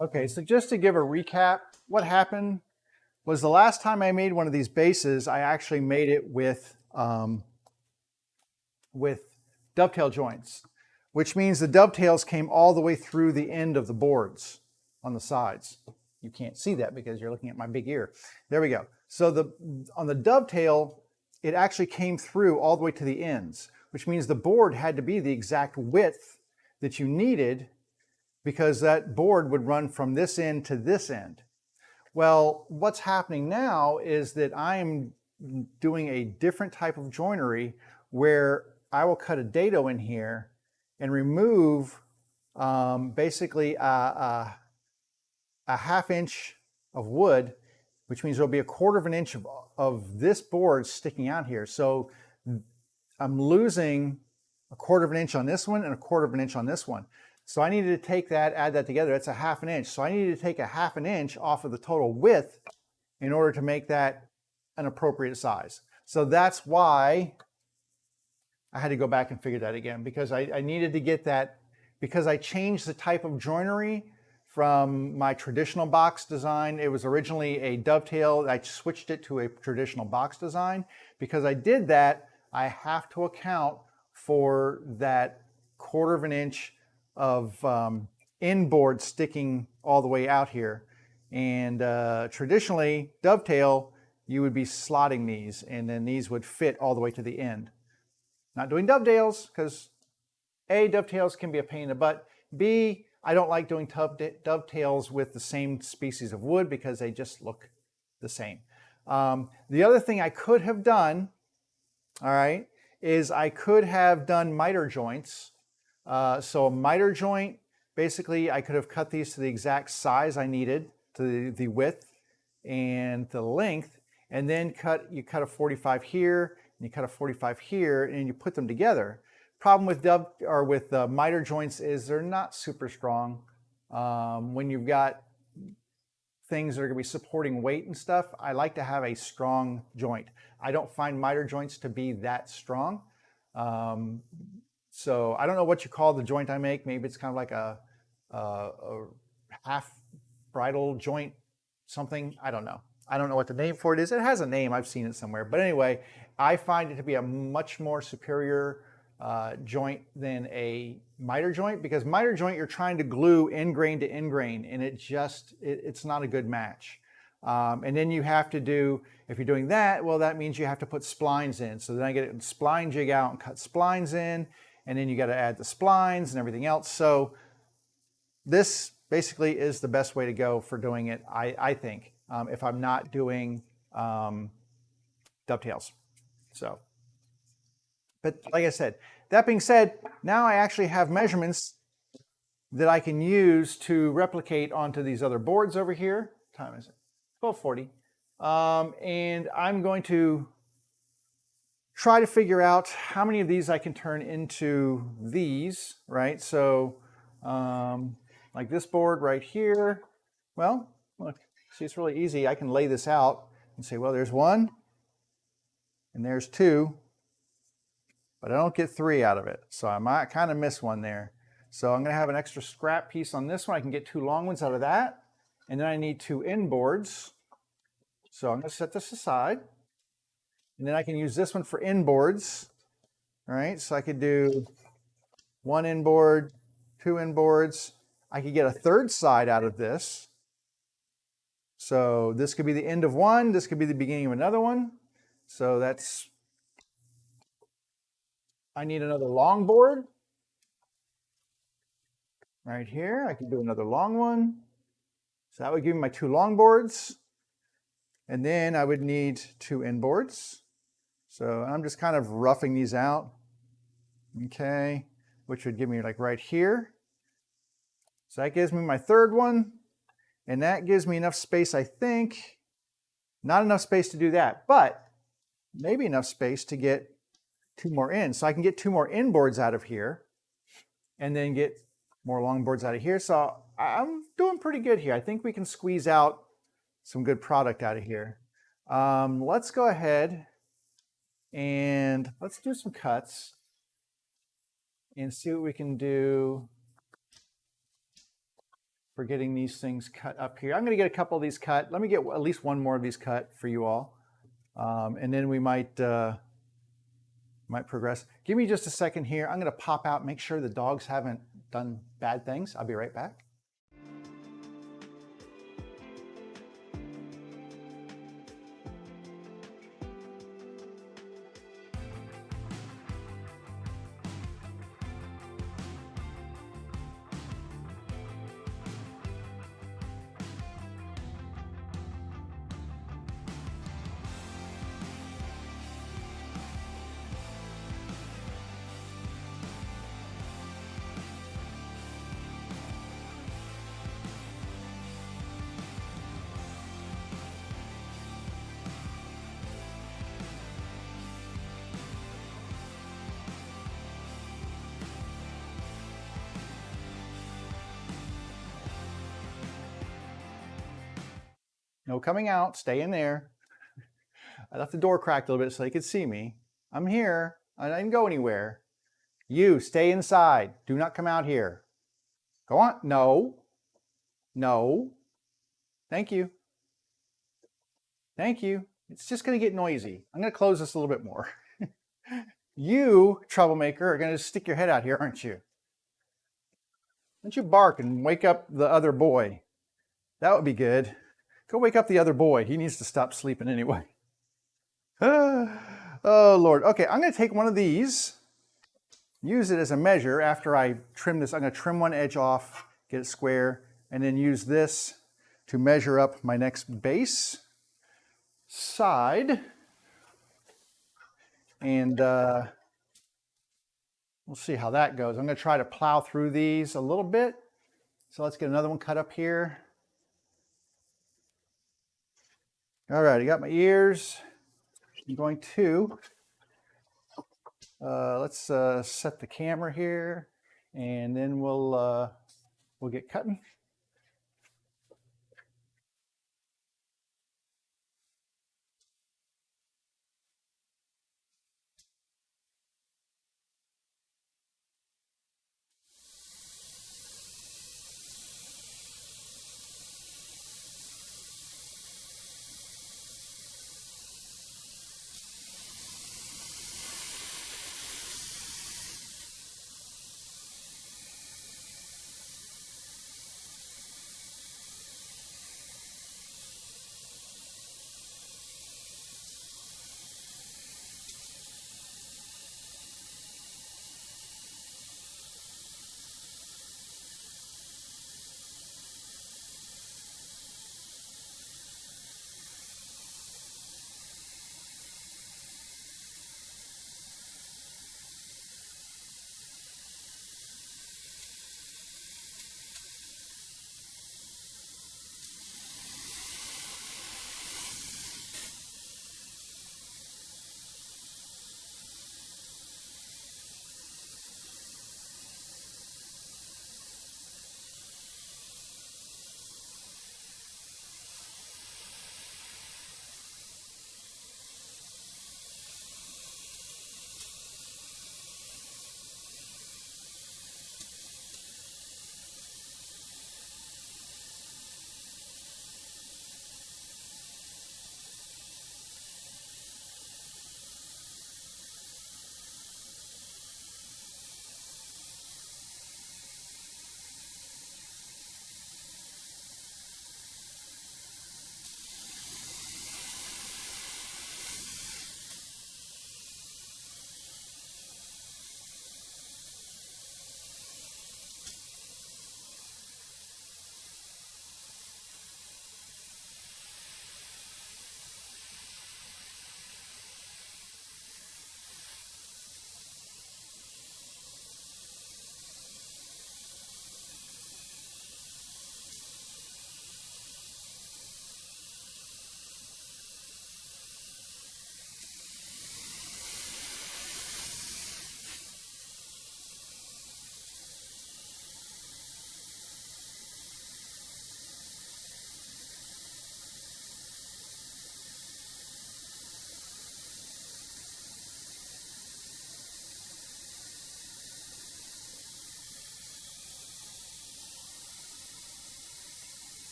Okay, so just to give a recap, what happened was the last time I made one of these bases, I actually made it with dovetail joints, which means the dovetails came all the way through the end of the boards on the sides. You can't see that because you're looking at my big ear. There we go. So on the dovetail, it actually came through all the way to the ends, which means the board had to be the exact width that you needed, because that board would run from this end to this end. Well, what's happening now is that I'm doing a different type of joinery where I will cut a dado in here and remove basically a ½ inch of wood, which means there'll be a ¼ inch of this board sticking out here. So I'm losing a ¼ inch on this one and a ¼ inch on this one. So I needed to take that, add that together, that's a ½ inch. So I needed to take a ½ inch off of the total width in order to make that an appropriate size. So that's why I had to go back and figure that again, because I needed to get that, because I changed the type of joinery from my traditional box design. It was originally a dovetail. I switched it to a traditional box design. Because I did that, I have to account for that ¼ inch of inboard sticking all the way out here. And traditionally, dovetail, you would be slotting these, and then these would fit all the way to the end. Not doing dovetails, because A, dovetails can be a pain in the butt. B, I don't like doing dovetails with the same species of wood because they just look the same. The other thing I could have done, all right, is I could have done miter joints. So a miter joint, basically I could have cut these to the exact size I needed, to the width and the length, and then you cut a 45 here, and you cut a 45 here, and you put them together. Problem with miter joints is they're not super strong. When you've got things that are going to be supporting weight and stuff, I like to have a strong joint. I don't find miter joints to be that strong. So I don't know what you call the joint I make. Maybe it's kind of like a half bridle joint, something. I don't know. I don't know what the name for it is. It has a name. I've seen it somewhere. But anyway, I find it to be a much more superior joint than a miter joint, because miter joint, you're trying to glue end grain to end grain, and it's not a good match. And then you have to do, if you're doing that, well, that means you have to put splines in. So then I get a spline jig out and cut splines in, and then you got to add the splines and everything else. So this basically is the best way to go for doing it, I think, if I'm not doing dovetails. So, but like I said, that being said, now I actually have measurements that I can use to replicate onto these other boards over here. What time is it? 12:40. And I'm going to try to figure out how many of these I can turn into these, right? So like this board right here, well, look, see, it's really easy. I can lay this out and say, well, there's one and there's two, but I don't get three out of it. So I might kind of miss one there. So I'm going to have an extra scrap piece on this one. I can get two long ones out of that. And then I need two end boards. So I'm going to set this aside. And then I can use this one for end boards. All right, so I could do one end board, two end boards. I could get a third side out of this. So this could be the end of one. This could be the beginning of another one. So that's, I need another long board. Right here, I can do another long one. So that would give me my two long boards. And then I would need two end boards. So I'm just kind of roughing these out. Okay, which would give me like right here. So that gives me my third one. And that gives me enough space, I think. Not enough space to do that, but maybe enough space to get two more in. So I can get two more end boards out of here and then get more long boards out of here. So I'm doing pretty good here. I think we can squeeze out some good product out of here. Let's go ahead and let's do some cuts and see what we can do for getting these things cut up here. I'm going to get a couple of these cut. Let me get at least one more of these cut for you all. And then we might progress. Give me just a second here. I'm going to pop out, make sure the dogs haven't done bad things. I'll be right back. No coming out, stay in there. I left the door cracked a little bit so they could see me. I'm here, I didn't go anywhere. You, stay inside, do not come out here. Go on, no, no, thank you. Thank you, it's just gonna get noisy. I'm gonna close this a little bit more. You, troublemaker, are gonna stick your head out here, aren't you? Why don't you bark and wake up the other boy? That would be good. Go wake up the other boy. He needs to stop sleeping anyway. Oh, Lord. Okay, I'm going to take one of these, use it as a measure after I trim this. I'm going to trim one edge off, get it square, and then use this to measure up my next base side. And we'll see how that goes. I'm going to try to plow through these a little bit. So let's get another one cut up here. All right, I got my ears. I'm going to, let's set the camera here, and then we'll get cutting.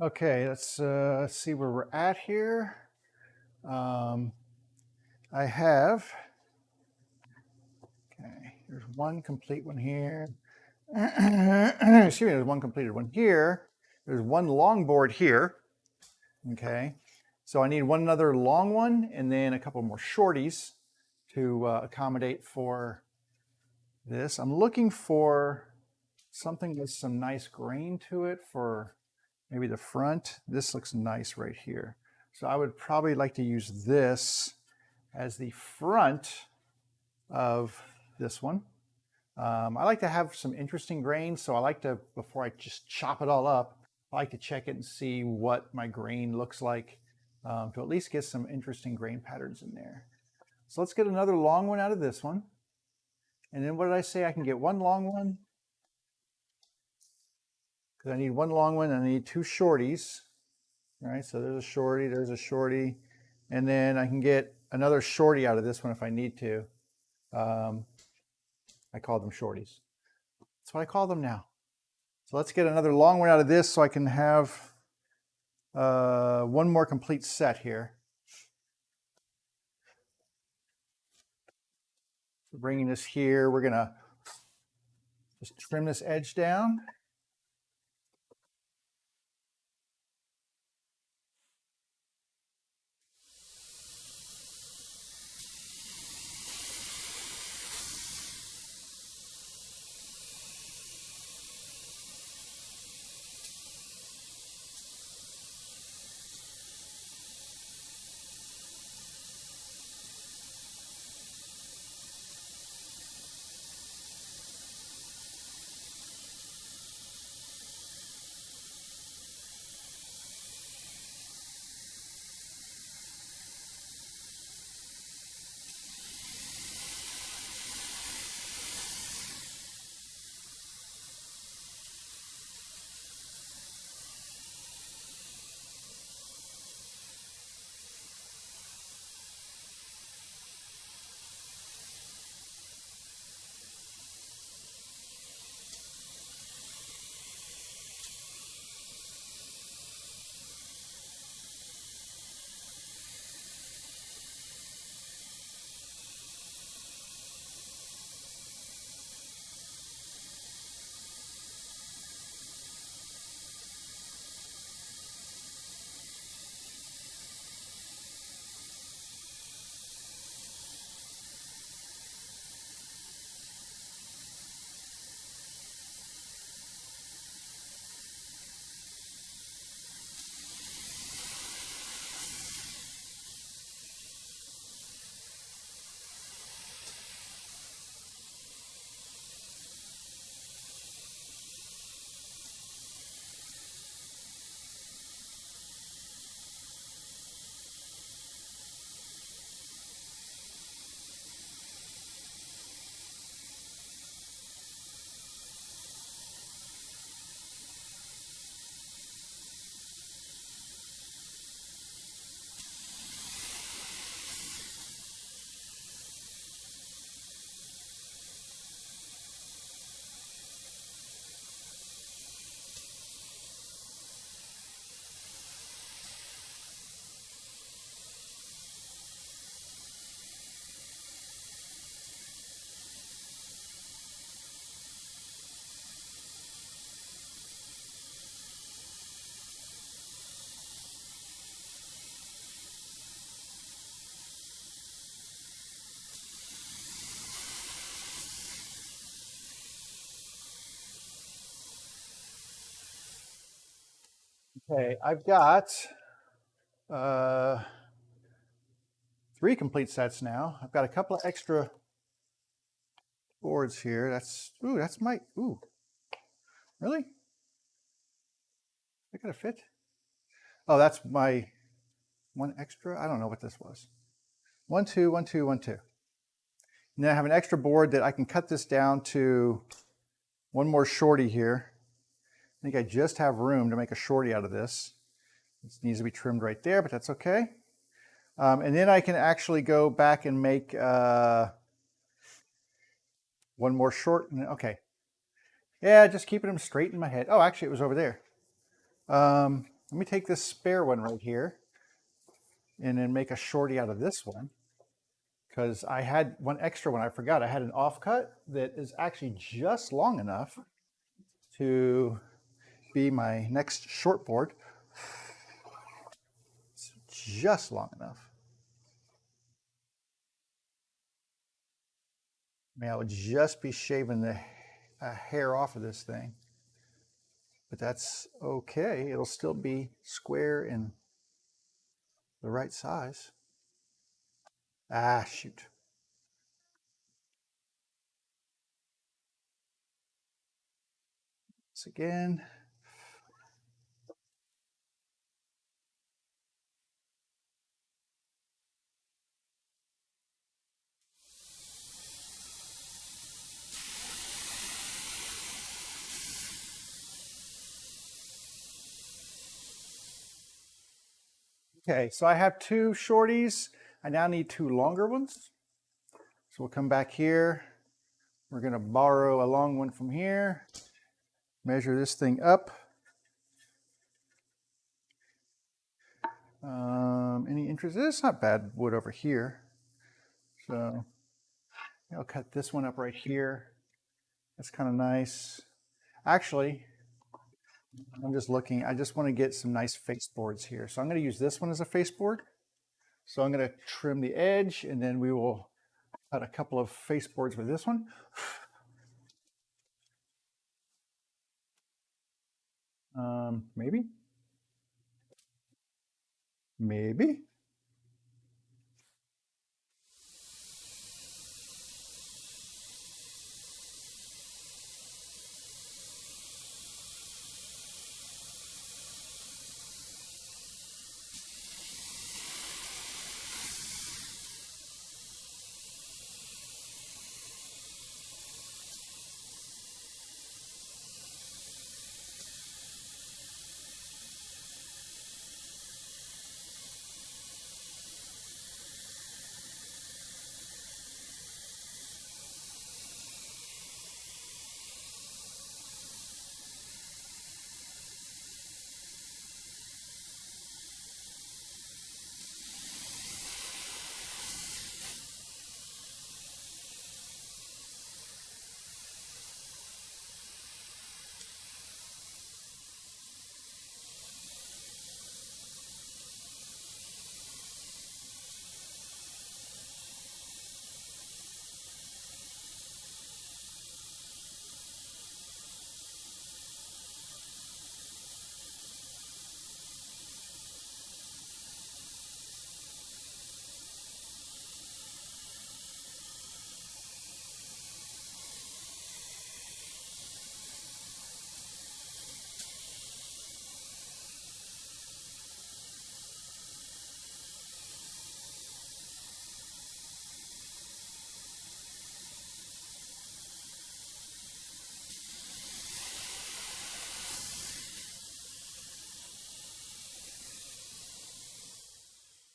Okay, let's see where we're at here. I have, okay, there's one complete one here. Excuse me, there's one completed one here. There's one long board here. Okay, so I need one another long one and then a couple more shorties to accommodate for this. I'm looking for something with some nice grain to it for maybe the front. This looks nice right here. So I would probably like to use this as the front of this one. I like to have some interesting grain, so I like to, before I just chop it all up, I like to check it and see what my grain looks like to at least get some interesting grain patterns in there. So let's get another long one out of this one. And then what did I say? I can get one long one because I need one long one and I need two shorties. All right, so there's a shorty, and then I can get another shorty out of this one if I need to. I call them shorties. That's what I call them now. So let's get another long one out of this so I can have one more complete set here. So bringing this here, we're gonna just trim this edge down. Okay, I've got three complete sets now. I've got a couple of extra boards here. That's my, really? They gotta fit? Oh, that's my one extra? I don't know what this was. 1, 2, 1, 2, 1, 2. And then I have an extra board that I can cut this down to one more shorty here. I think I just have room to make a shorty out of this. This needs to be trimmed right there, but that's okay. And then I can actually go back and make one more short. Okay. Yeah, just keeping them straight in my head. Oh, actually, it was over there. Let me take this spare one right here and then make a shorty out of this one, because I had one extra one. I forgot I had an offcut that is actually just long enough to be my next short board. It's just long enough. I mean, I would just be shaving the hair off of this thing, but that's okay. It'll still be square and the right size. Ah, shoot. This again. Okay, so I have two shorties. I now need two longer ones. So we'll come back here. We're gonna borrow a long one from here. Measure this thing up. Any interest? It's not bad wood over here. So I'll cut this one up right here. That's kind of nice. Actually, I'm just looking. I just want to get some nice face boards here. So I'm going to use this one as a face board. So I'm going to trim the edge, and then we will cut a couple of face boards with this one. Maybe. Maybe.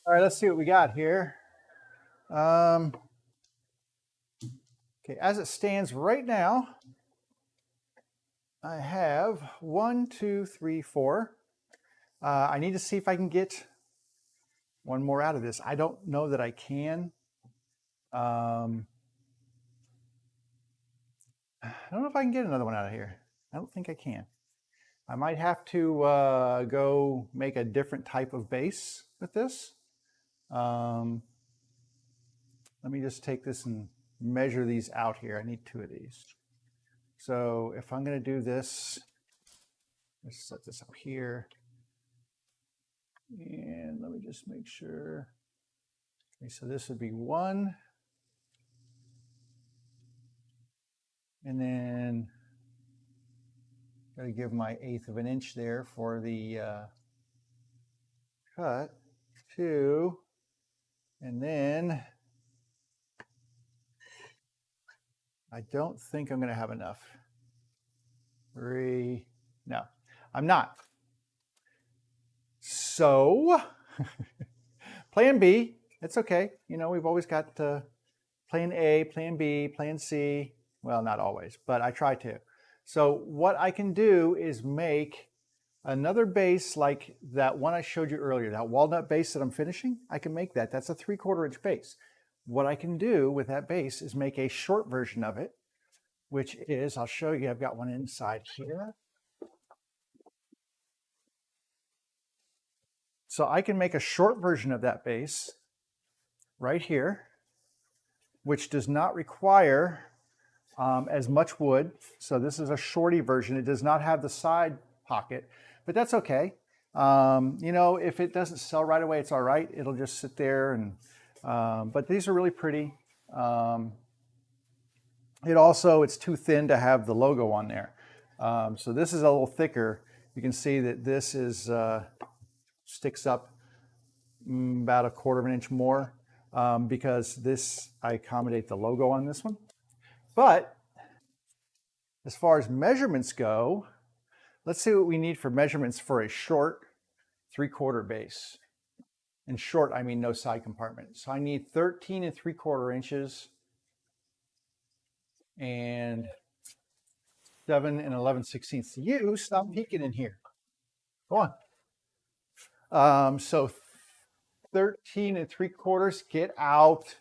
All right, let's see what we got here. Okay, as it stands right now, I have 1, 2, 3, 4. I need to see if I can get one more out of this. I don't know that I can. I don't know if I can get another one out of here. I don't think I can. I might have to go make a different type of base with this. Let me just take this and measure these out here. I need 2 of these. So if I'm going to do this, let's set this up here. And let me just make sure. Okay, so this would be 1. And then got to give my 1/8 of an inch there for the cut. 2. And then I don't think I'm going to have enough. 3. No, I'm not. So plan B, it's okay. You know, we've always got plan A, plan B, plan C. Well, not always, but I try to. So what I can do is make Another base like that one I showed you earlier, that walnut base that I'm finishing, I can make that. That's a 3/4 inch base. What I can do with that base is make a short version of it, which is, I'll show you, I've got one inside here. So I can make a short version of that base right here, which does not require as much wood. So this is a shorty version. It does not have the side pocket, but that's okay. You know, if it doesn't sell right away, it's all right. It'll just sit there. And but these are really pretty. It's too thin to have the logo on there. So this is a little thicker. You can see that this is sticks up about 1/4 inch more because I accommodate the logo on this one. But as far as measurements go, let's see what we need for measurements for a short 3/4 base. And short, I mean no side compartment. So I need 13 3/4 inches and 7 11/16. You stop peeking in here. Go on. So 13 3/4. Get out.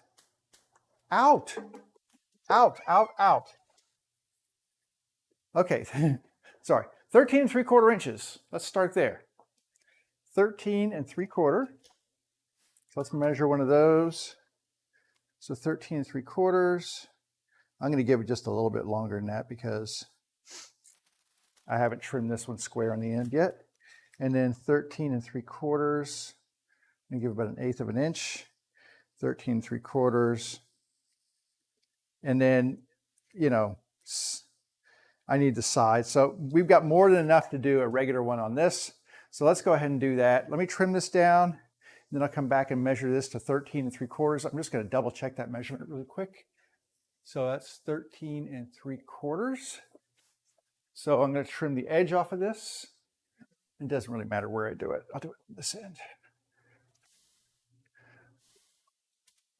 Out. Out, out, out. Okay, sorry. 13 3/4 inches. Let's start there. 13 3/4. So let's measure one of those. So 13 3/4. I'm going to give it just a little bit longer than that because I haven't trimmed this one square on the end yet. And then 13 3/4. I'm going to give about 1/8 of an inch. 13 3/4. And then, you know, I need the side. So we've got more than enough to do a regular one on this. So let's go ahead and do that. Let me trim this down. Then I'll come back and measure this to 13 3/4. I'm just going to double check that measurement really quick. So that's 13 3/4. So I'm going to trim the edge off of this. It doesn't really matter where I do it. I'll do it on this end.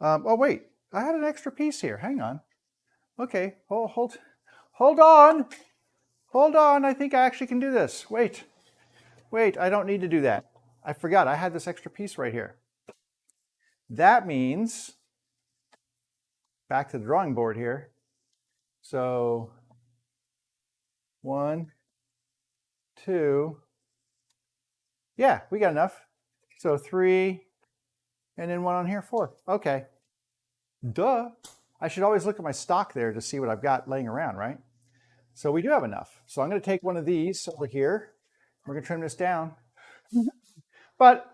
Oh, wait. I had an extra piece here. Hang on. Okay. Hold on. Hold on. I think I actually can do this. Wait. I don't need to do that. I forgot. I had this extra piece right here. That means, back to the drawing board here. So 1, 2. Yeah, we got enough. So 3, and then 1 on here, 4. Okay. Duh. I should always look at my stock there to see what I've got laying around, right? So we do have enough. So I'm going to take one of these over here. We're going to trim this down. But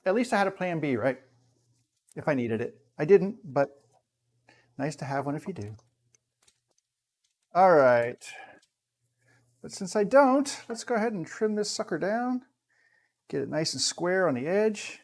at least I had a plan B, right? If I needed it. I didn't, but nice to have one if you do. All right. But since I don't, let's go ahead and trim this sucker down. Get it nice and square on the edge.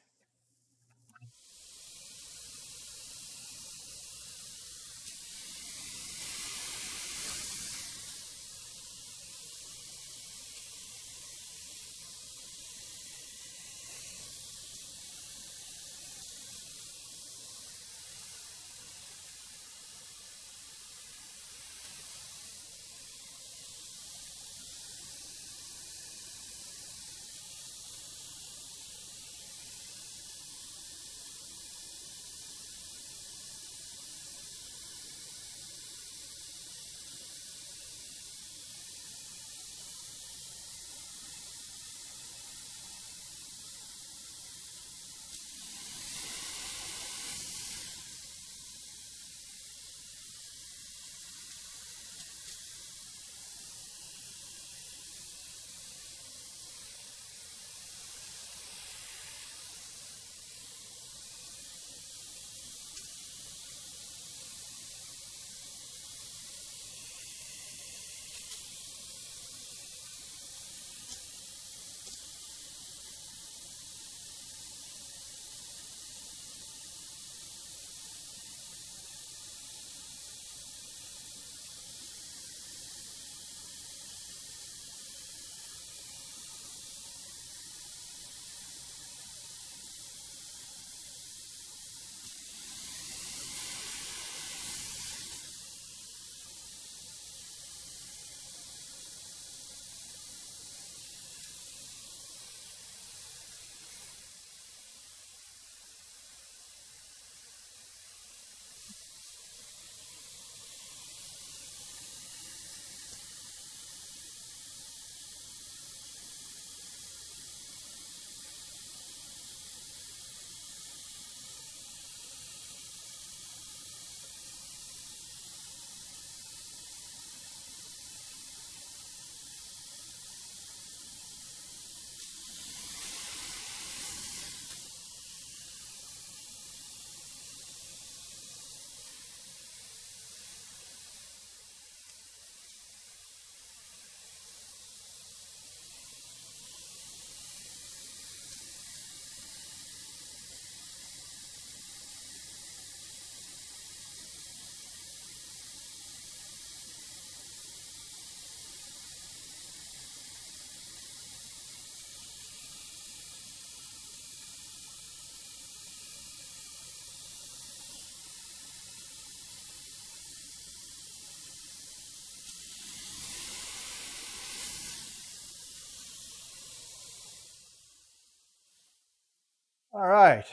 All right.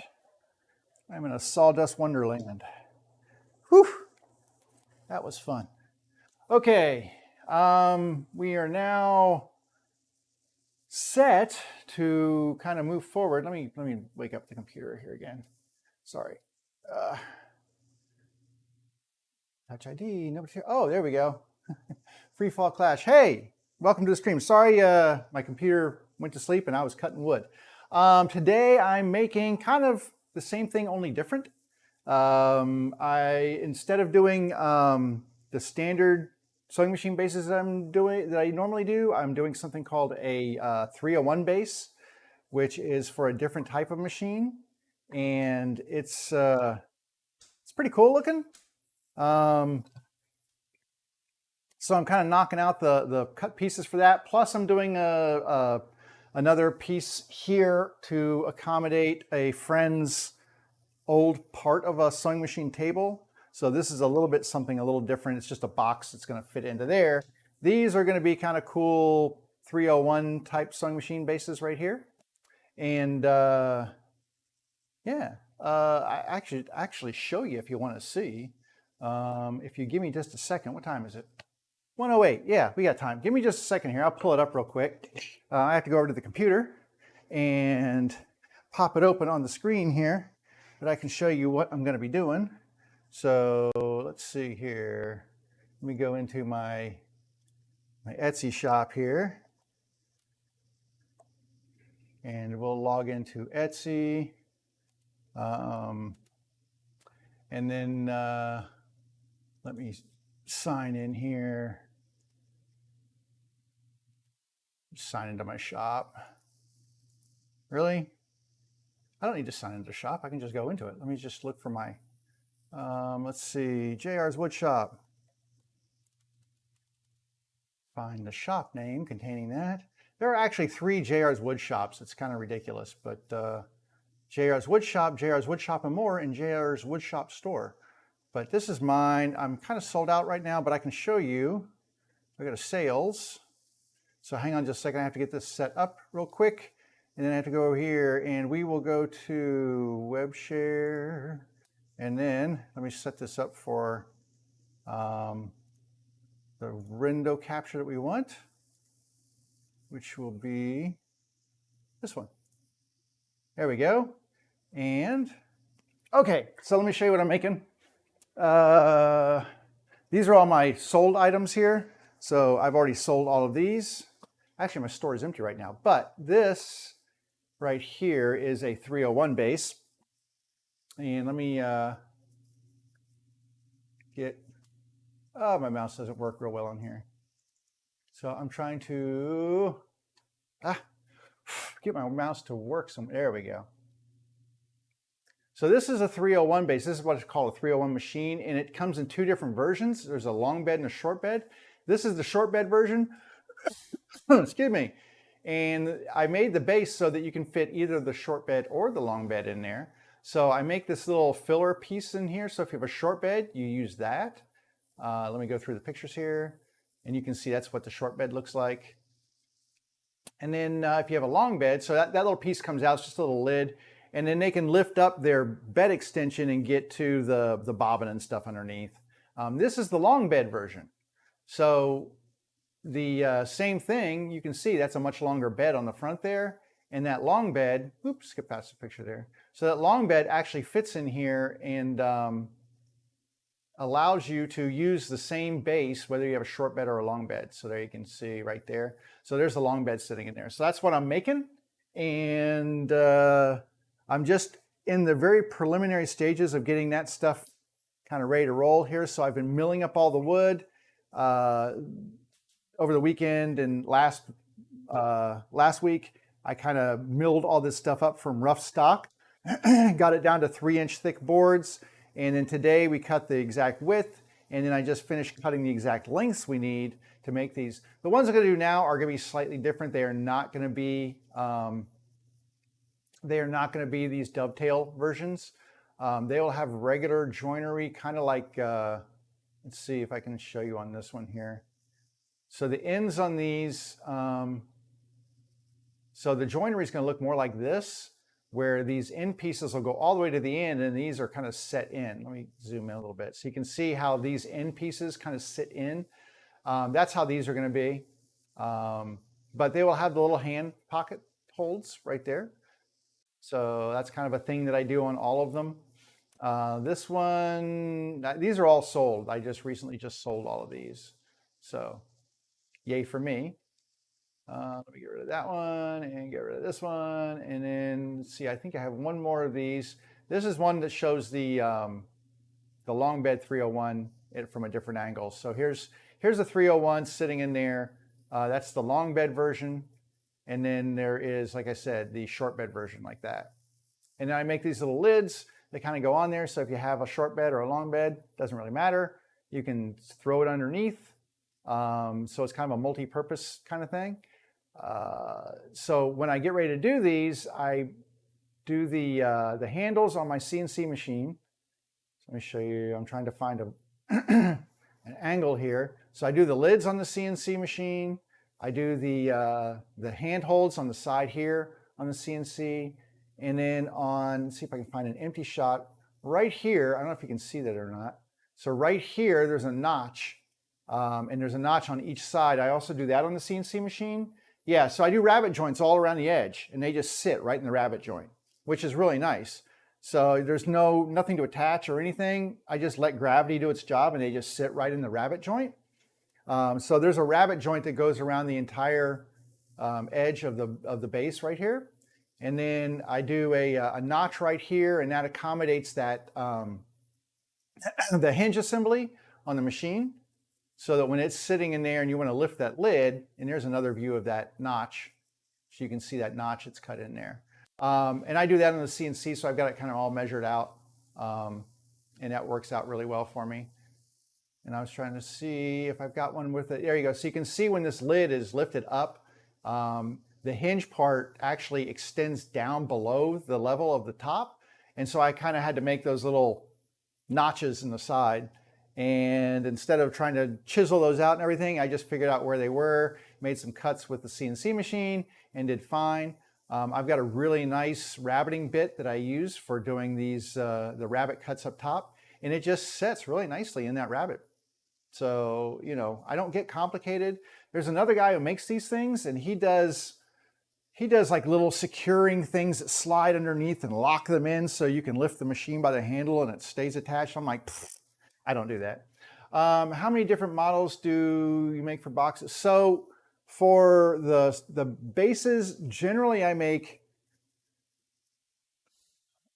I'm in a sawdust wonderland. Whew. That was fun. Okay. We are now set to kind of move forward. Let me wake up the computer here again. Sorry. Touch ID. Nobody. Oh, there we go. Free Fall Clash. Hey, welcome to the stream. Sorry, my computer went to sleep and I was cutting wood. Today I'm making kind of the same thing, only different. Instead of doing the standard sewing machine bases that I normally do, I'm doing something called a 301 base, which is for a different type of machine, and it's pretty cool looking. So I'm kind of knocking out the cut pieces for that. Plus I'm doing another piece here to accommodate a friend's old part of a sewing machine table. So this is a little bit something a little different. It's just a box that's going to fit into there. These are going to be kind of cool 301 type sewing machine bases right here. And yeah, I actually show you if you want to see. If you give me just a second, what time is it? 1:08. Yeah, we got time. Give me just a second here. I'll pull it up real quick. I have to go over to the computer and pop it open on the screen here, but I can show you what I'm going to be doing. So let's see here. Let me go into my Etsy shop here, and we'll log into Etsy, and then let me sign in here. Sign into my shop. Really? I don't need to sign into the shop. I can just go into it. Let me just look for my, let's see, JR's Wood Shop. Find the shop name containing that. There are actually 3 JR's Wood Shops. It's kind of ridiculous, but JR's Wood Shop, JR's Wood Shop and More, and JR's Wood Shop Store. But this is mine. I'm kind of sold out right now, but I can show you. I got a sales. So hang on just a second. I have to get this set up real quick. And then I have to go over here and we will go to web share. And then let me set this up for the window capture that we want, which will be this one. There we go. And okay, so let me show you what I'm making. These are all my sold items here. So I've already sold all of these. Actually, my store is empty right now, but this right here is a 301 base. And let me oh, my mouse doesn't work real well on here. So I'm trying to get my mouse to work some. There we go. So this is a 301 base. This is what it's called, a 301 machine, and it comes in 2 different versions. There's a long bed and a short bed. This is the short bed version. Excuse me. And I made the base so that you can fit either the short bed or the long bed in there. So I make this little filler piece in here. So if you have a short bed, you use that. Let me go through the pictures here. And you can see that's what the short bed looks like. And then if you have a long bed, so that little piece comes out, it's just a little lid. And then they can lift up their bed extension and get to the bobbin and stuff underneath. This is the long bed version. So the same thing, you can see that's a much longer bed on the front there. And that long bed, oops, skip past the picture there. So that long bed actually fits in here and allows you to use the same base, whether you have a short bed or a long bed. So there you can see right there. So there's the long bed sitting in there. So that's what I'm making. And I'm just in the very preliminary stages of getting that stuff kind of ready to roll here. So I've been milling up all the wood over the weekend, and last week I kind of milled all this stuff up from rough stock, got it down to 3-inch thick boards, and then today we cut the exact width, and then I just finished cutting the exact lengths we need to make these. The ones I'm going to do now are going to be slightly different. They are not going to be these dovetail versions. They will have regular joinery, kind of like, let's see if I can show you on this one here. So the ends on these, so the joinery is going to look more like this, where these end pieces will go all the way to the end, and these are kind of set in. Let me zoom in a little bit so you can see how these end pieces kind of sit in. That's how these are going to be. But they will have the little hand pocket holds right there. So that's kind of a thing that I do on all of them. This one, these are all sold. I just recently sold all of these. So yay for me. Let me get rid of that one and get rid of this one. And then see, I think I have one more of these. This is one that shows the long bed 301 from a different angle. So here's the 301 sitting in there. That's the long bed version. And then there is, like I said, the short bed version like that. And then I make these little lids that kind of go on there. So if you have a short bed or a long bed, doesn't really matter. You can throw it underneath. So it's kind of a multi-purpose kind of thing. So when I get ready to do these, I do the handles on my CNC machine. So let me show you. I'm trying to find an angle here. So I do the lids on the CNC machine. I do the handholds on the side here on the CNC, and then let's see if I can find an empty shot right here. I don't know if you can see that or not. So right here, there's a notch, and there's a notch on each side. I also do that on the CNC machine. Yeah, so I do rabbet joints all around the edge, and they just sit right in the rabbet joint, which is really nice. So there's nothing to attach or anything. I just let gravity do its job, and they just sit right in the rabbet joint. So there's a rabbet joint that goes around the entire edge of the base right here. And then I do a notch right here, and that accommodates that the hinge assembly on the machine, so that when it's sitting in there and you want to lift that lid, and there's another view of that notch, so you can see that notch it's cut in there. And I do that on the CNC, so I've got it kind of all measured out, and that works out really well for me. And I was trying to see if I've got one with it. There you go. So you can see when this lid is lifted up, the hinge part actually extends down below the level of the top. And so I kind of had to make those little notches in the side. And instead of trying to chisel those out and everything, I just figured out where they were, made some cuts with the CNC machine, and did fine. I've got a really nice rabbeting bit that I use for doing these the rabbet cuts up top, and it just sits really nicely in that rabbet. So, you know, I don't get complicated. There's another guy who makes these things, and he does like little securing things that slide underneath and lock them in so you can lift the machine by the handle and it stays attached. I'm like, I don't do that. How many different models do you make for boxes? So for the bases, generally I make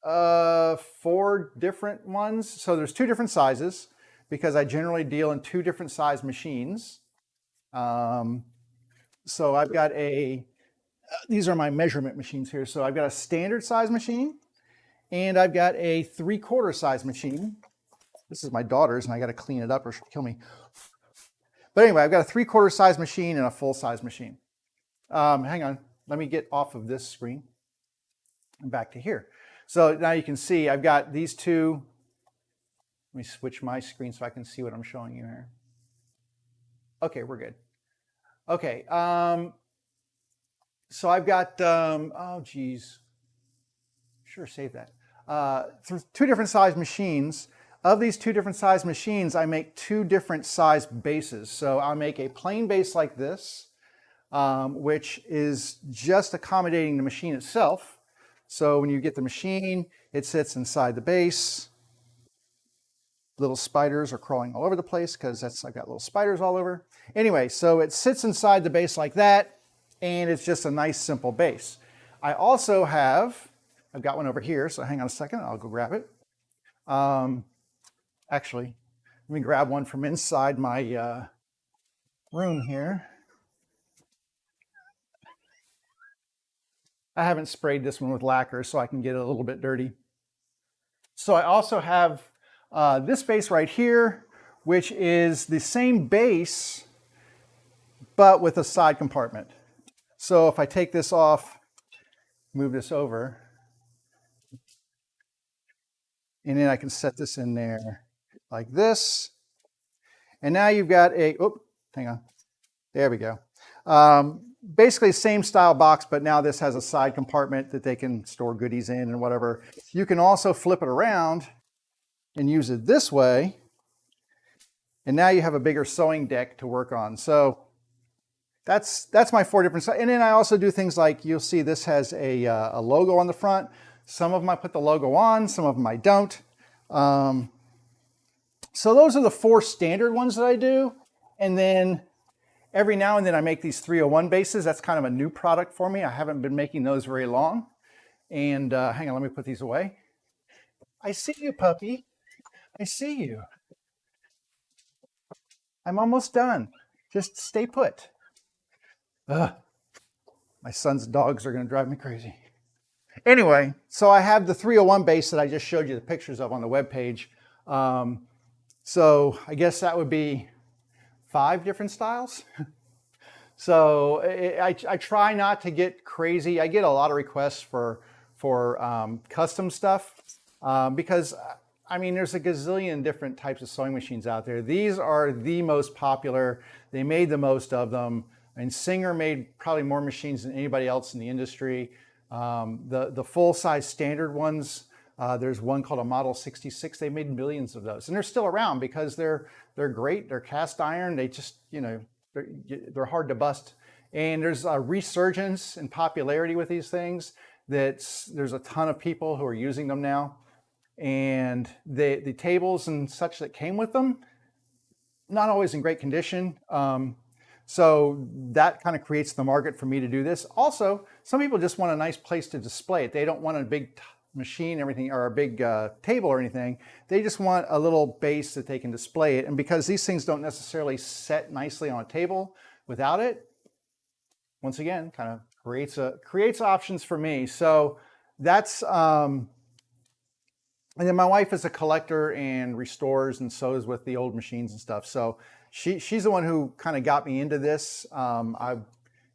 4 different ones. So there's 2 different sizes, because I generally deal in 2 different size machines. So I've got these are my measurement machines here. So I've got a standard size machine, and I've got a 3/4 size machine. This is my daughter's, and I got to clean it up or she'll kill me. But anyway, I've got a 3/4 size machine and a full size machine. Hang on, let me get off of this screen and back to here. So now you can see I've got these 2. Let me switch my screen so I can see what I'm showing you here. Okay, we're good. Okay, so I've got, oh geez, sure, save that. 2 different size machines. Of these 2 different size machines, I make 2 different size bases. So I'll make a plain base like this, which is just accommodating the machine itself. So when you get the machine, it sits inside the base. Little spiders are crawling all over the place because I've got little spiders all over. Anyway, so it sits inside the base like that, and it's just a nice simple base. I also have, I've got one over here, so hang on a second, I'll go grab it. Actually, let me grab one from inside my room here. I haven't sprayed this one with lacquer, so I can get it a little bit dirty. So I also have this base right here, which is the same base, but with a side compartment. So if I take this off, move this over, and then I can set this in there like this. And now you've got hang on, there we go. Basically same style box, but now this has a side compartment that they can store goodies in and whatever. You can also flip it around and use it this way. And now you have a bigger sewing deck to work on. So that's my 4 different styles. And then I also do things like, you'll see this has a logo on the front. Some of them I put the logo on, some of them I don't. So those are the 4 standard ones that I do. And then every now and then I make these 301 bases. That's kind of a new product for me. I haven't been making those very long. And hang on, let me put these away. I see you, puppy. I see you. I'm almost done. Just stay put. Ugh. My son's dogs are going to drive me crazy. Anyway, so I have the 301 base that I just showed you the pictures of on the webpage. So I guess that would be 5 different styles. So I try not to get crazy. I get a lot of requests for custom stuff because I mean, there's a gazillion different types of sewing machines out there. These are the most popular. They made the most of them. And Singer made probably more machines than anybody else in the industry. The full-size standard ones, there's one called a Model 66. They made millions of those. And they're still around because they're great. They're cast iron. They just, you know, they're hard to bust. And there's a resurgence in popularity with these things. There's a ton of people who are using them now. And the tables and such that came with them, not always in great condition. So that kind of creates the market for me to do this. Also, some people just want a nice place to display it. They don't want a big machine, everything, or a big table or anything. They just want a little base that they can display it. And because these things don't necessarily set nicely on a table without it, once again, kind of creates options for me. So that's, and then my wife is a collector and restores and sews with the old machines and stuff. So she's the one who kind of got me into this. I've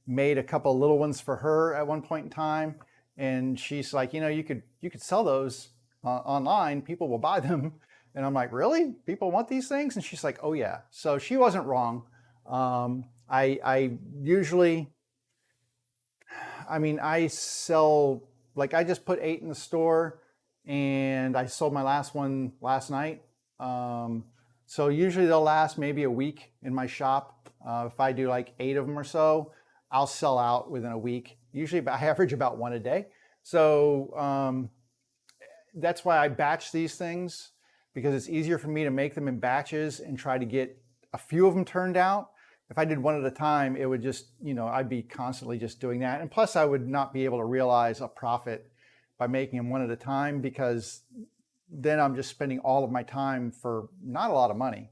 made a couple of little ones for her at one point in time. And she's like, you know, you could sell those online. People will buy them. And I'm like, really? People want these things? And she's like, oh yeah. So she wasn't wrong. I usually, I mean, I sell, like I just put 8 in the store. And I sold my last one last night. So usually they'll last maybe a week in my shop. If I do like 8 of them or so, I'll sell out within a week. Usually I average about 1 a day. So that's why I batch these things, because it's easier for me to make them in batches and try to get a few of them turned out. If I did 1 at a time, it would just, you know, I'd be constantly just doing that. And plus I would not be able to realize a profit by making them 1 at a time, because then I'm just spending all of my time for not a lot of money.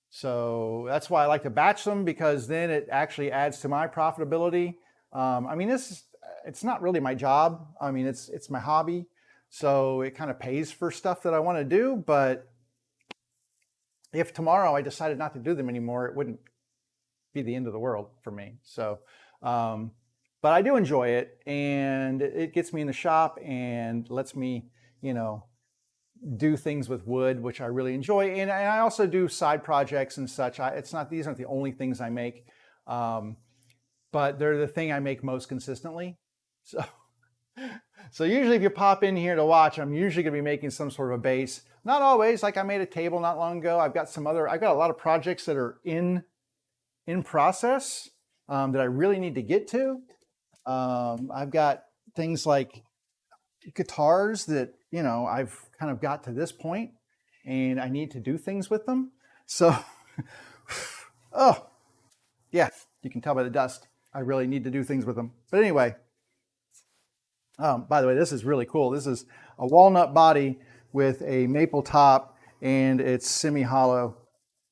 So that's why I like to batch them, because then it actually adds to my profitability. I mean, it's not really my job. I mean, it's my hobby. So it kind of pays for stuff that I want to do. But if tomorrow I decided not to do them anymore, it wouldn't be the end of the world for me. So, but I do enjoy it, and it gets me in the shop and lets me, you know, do things with wood, which I really enjoy. And I also do side projects and such. These aren't the only things I make, but they're the thing I make most consistently. So usually if you pop in here to watch, I'm usually gonna be making some sort of a base. Not always. Like I made a table not long ago. I've got a lot of projects that are in process that I really need to get to. I've got things like guitars that, you know, I've kind of got to this point and I need to do things with them. So, oh, yeah, you can tell by the dust. I really need to do things with them. But anyway, by the way, this is really cool. This is a walnut body with a maple top, and it's semi-hollow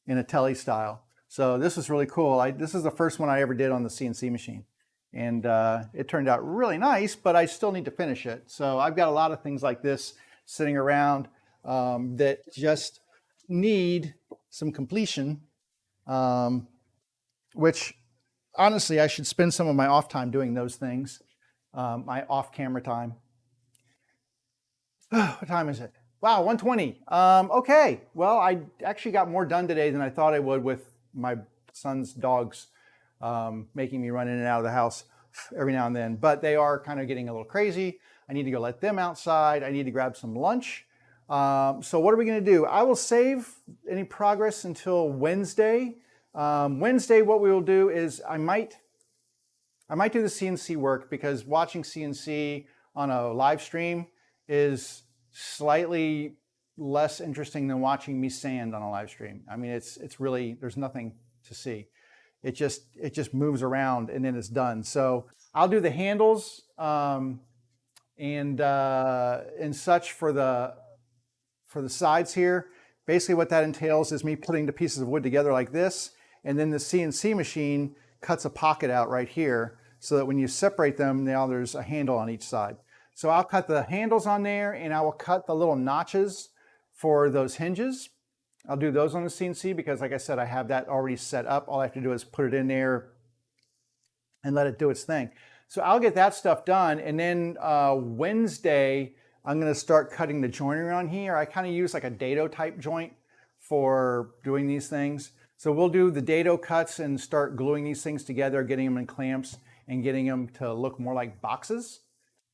in a telly style. So this is really cool. This is the first one I ever did on the CNC machine. And it turned out really nice, but I still need to finish it. So I've got a lot of things like this sitting around that just need some completion, which honestly, I should spend some of my off time doing those things, my off-camera time. What time is it? Wow, 1:20. Okay, well, I actually got more done today than I thought I would with my son's dogs. making me run in and out of the house every now and then. But they are kind of getting a little crazy. I need to go let them outside. I need to grab some lunch. So what are we going to do? I will save any progress until Wednesday. Wednesday, what we will do is I might do the CNC work, because watching CNC on a live stream is slightly less interesting than watching me sand on a live stream. I mean, it's really, there's nothing to see. It just moves around and then it's done. So I'll do the handles and such for the sides here. Basically what that entails is me putting the pieces of wood together like this, and then the CNC machine cuts a pocket out right here so that when you separate them, now there's a handle on each side. So I'll cut the handles on there, and I will cut the little notches for those hinges. I'll do those on the CNC because, like I said, I have that already set up. All I have to do is put it in there and let it do its thing. So I'll get that stuff done, and then Wednesday, I'm going to start cutting the joinery on here. I kind of use like a dado type joint for doing these things. So we'll do the dado cuts and start gluing these things together, getting them in clamps and getting them to look more like boxes.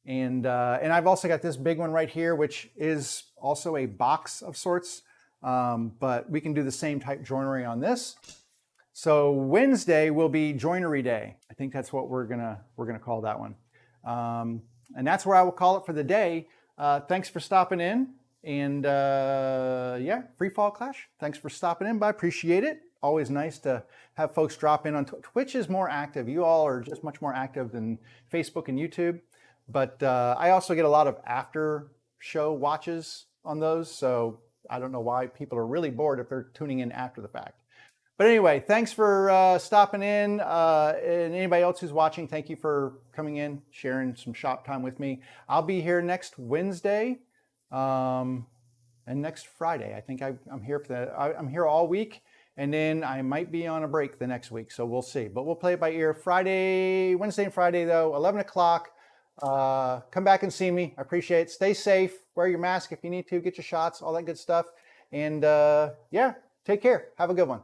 And I've also got this big one right here, which is also a box of sorts, but we can do the same type joinery on this. So Wednesday will be joinery day. I think that's what we're gonna call that one. And that's where I will call it for the day. Thanks for stopping in, and yeah, Free Fall Clash. Thanks for stopping in, but I appreciate it. Always nice to have folks drop in on Twitch. Is more active. You all are just much more active than Facebook and YouTube. But I also get a lot of after show watches on those. So I don't know why people are really bored if they're tuning in after the fact. But anyway, thanks for stopping in. And anybody else who's watching, thank you for coming in, sharing some shop time with me. I'll be here next Wednesday and next Friday. I think I'm here for that. I'm here all week, and then I might be on a break the next week. So we'll see. But we'll play it by ear. Wednesday and Friday though, 11 o'clock. Come back and see me. I appreciate it. Stay safe. Wear your mask if you need to. Get your shots. All that good stuff. And yeah, take care. Have a good one.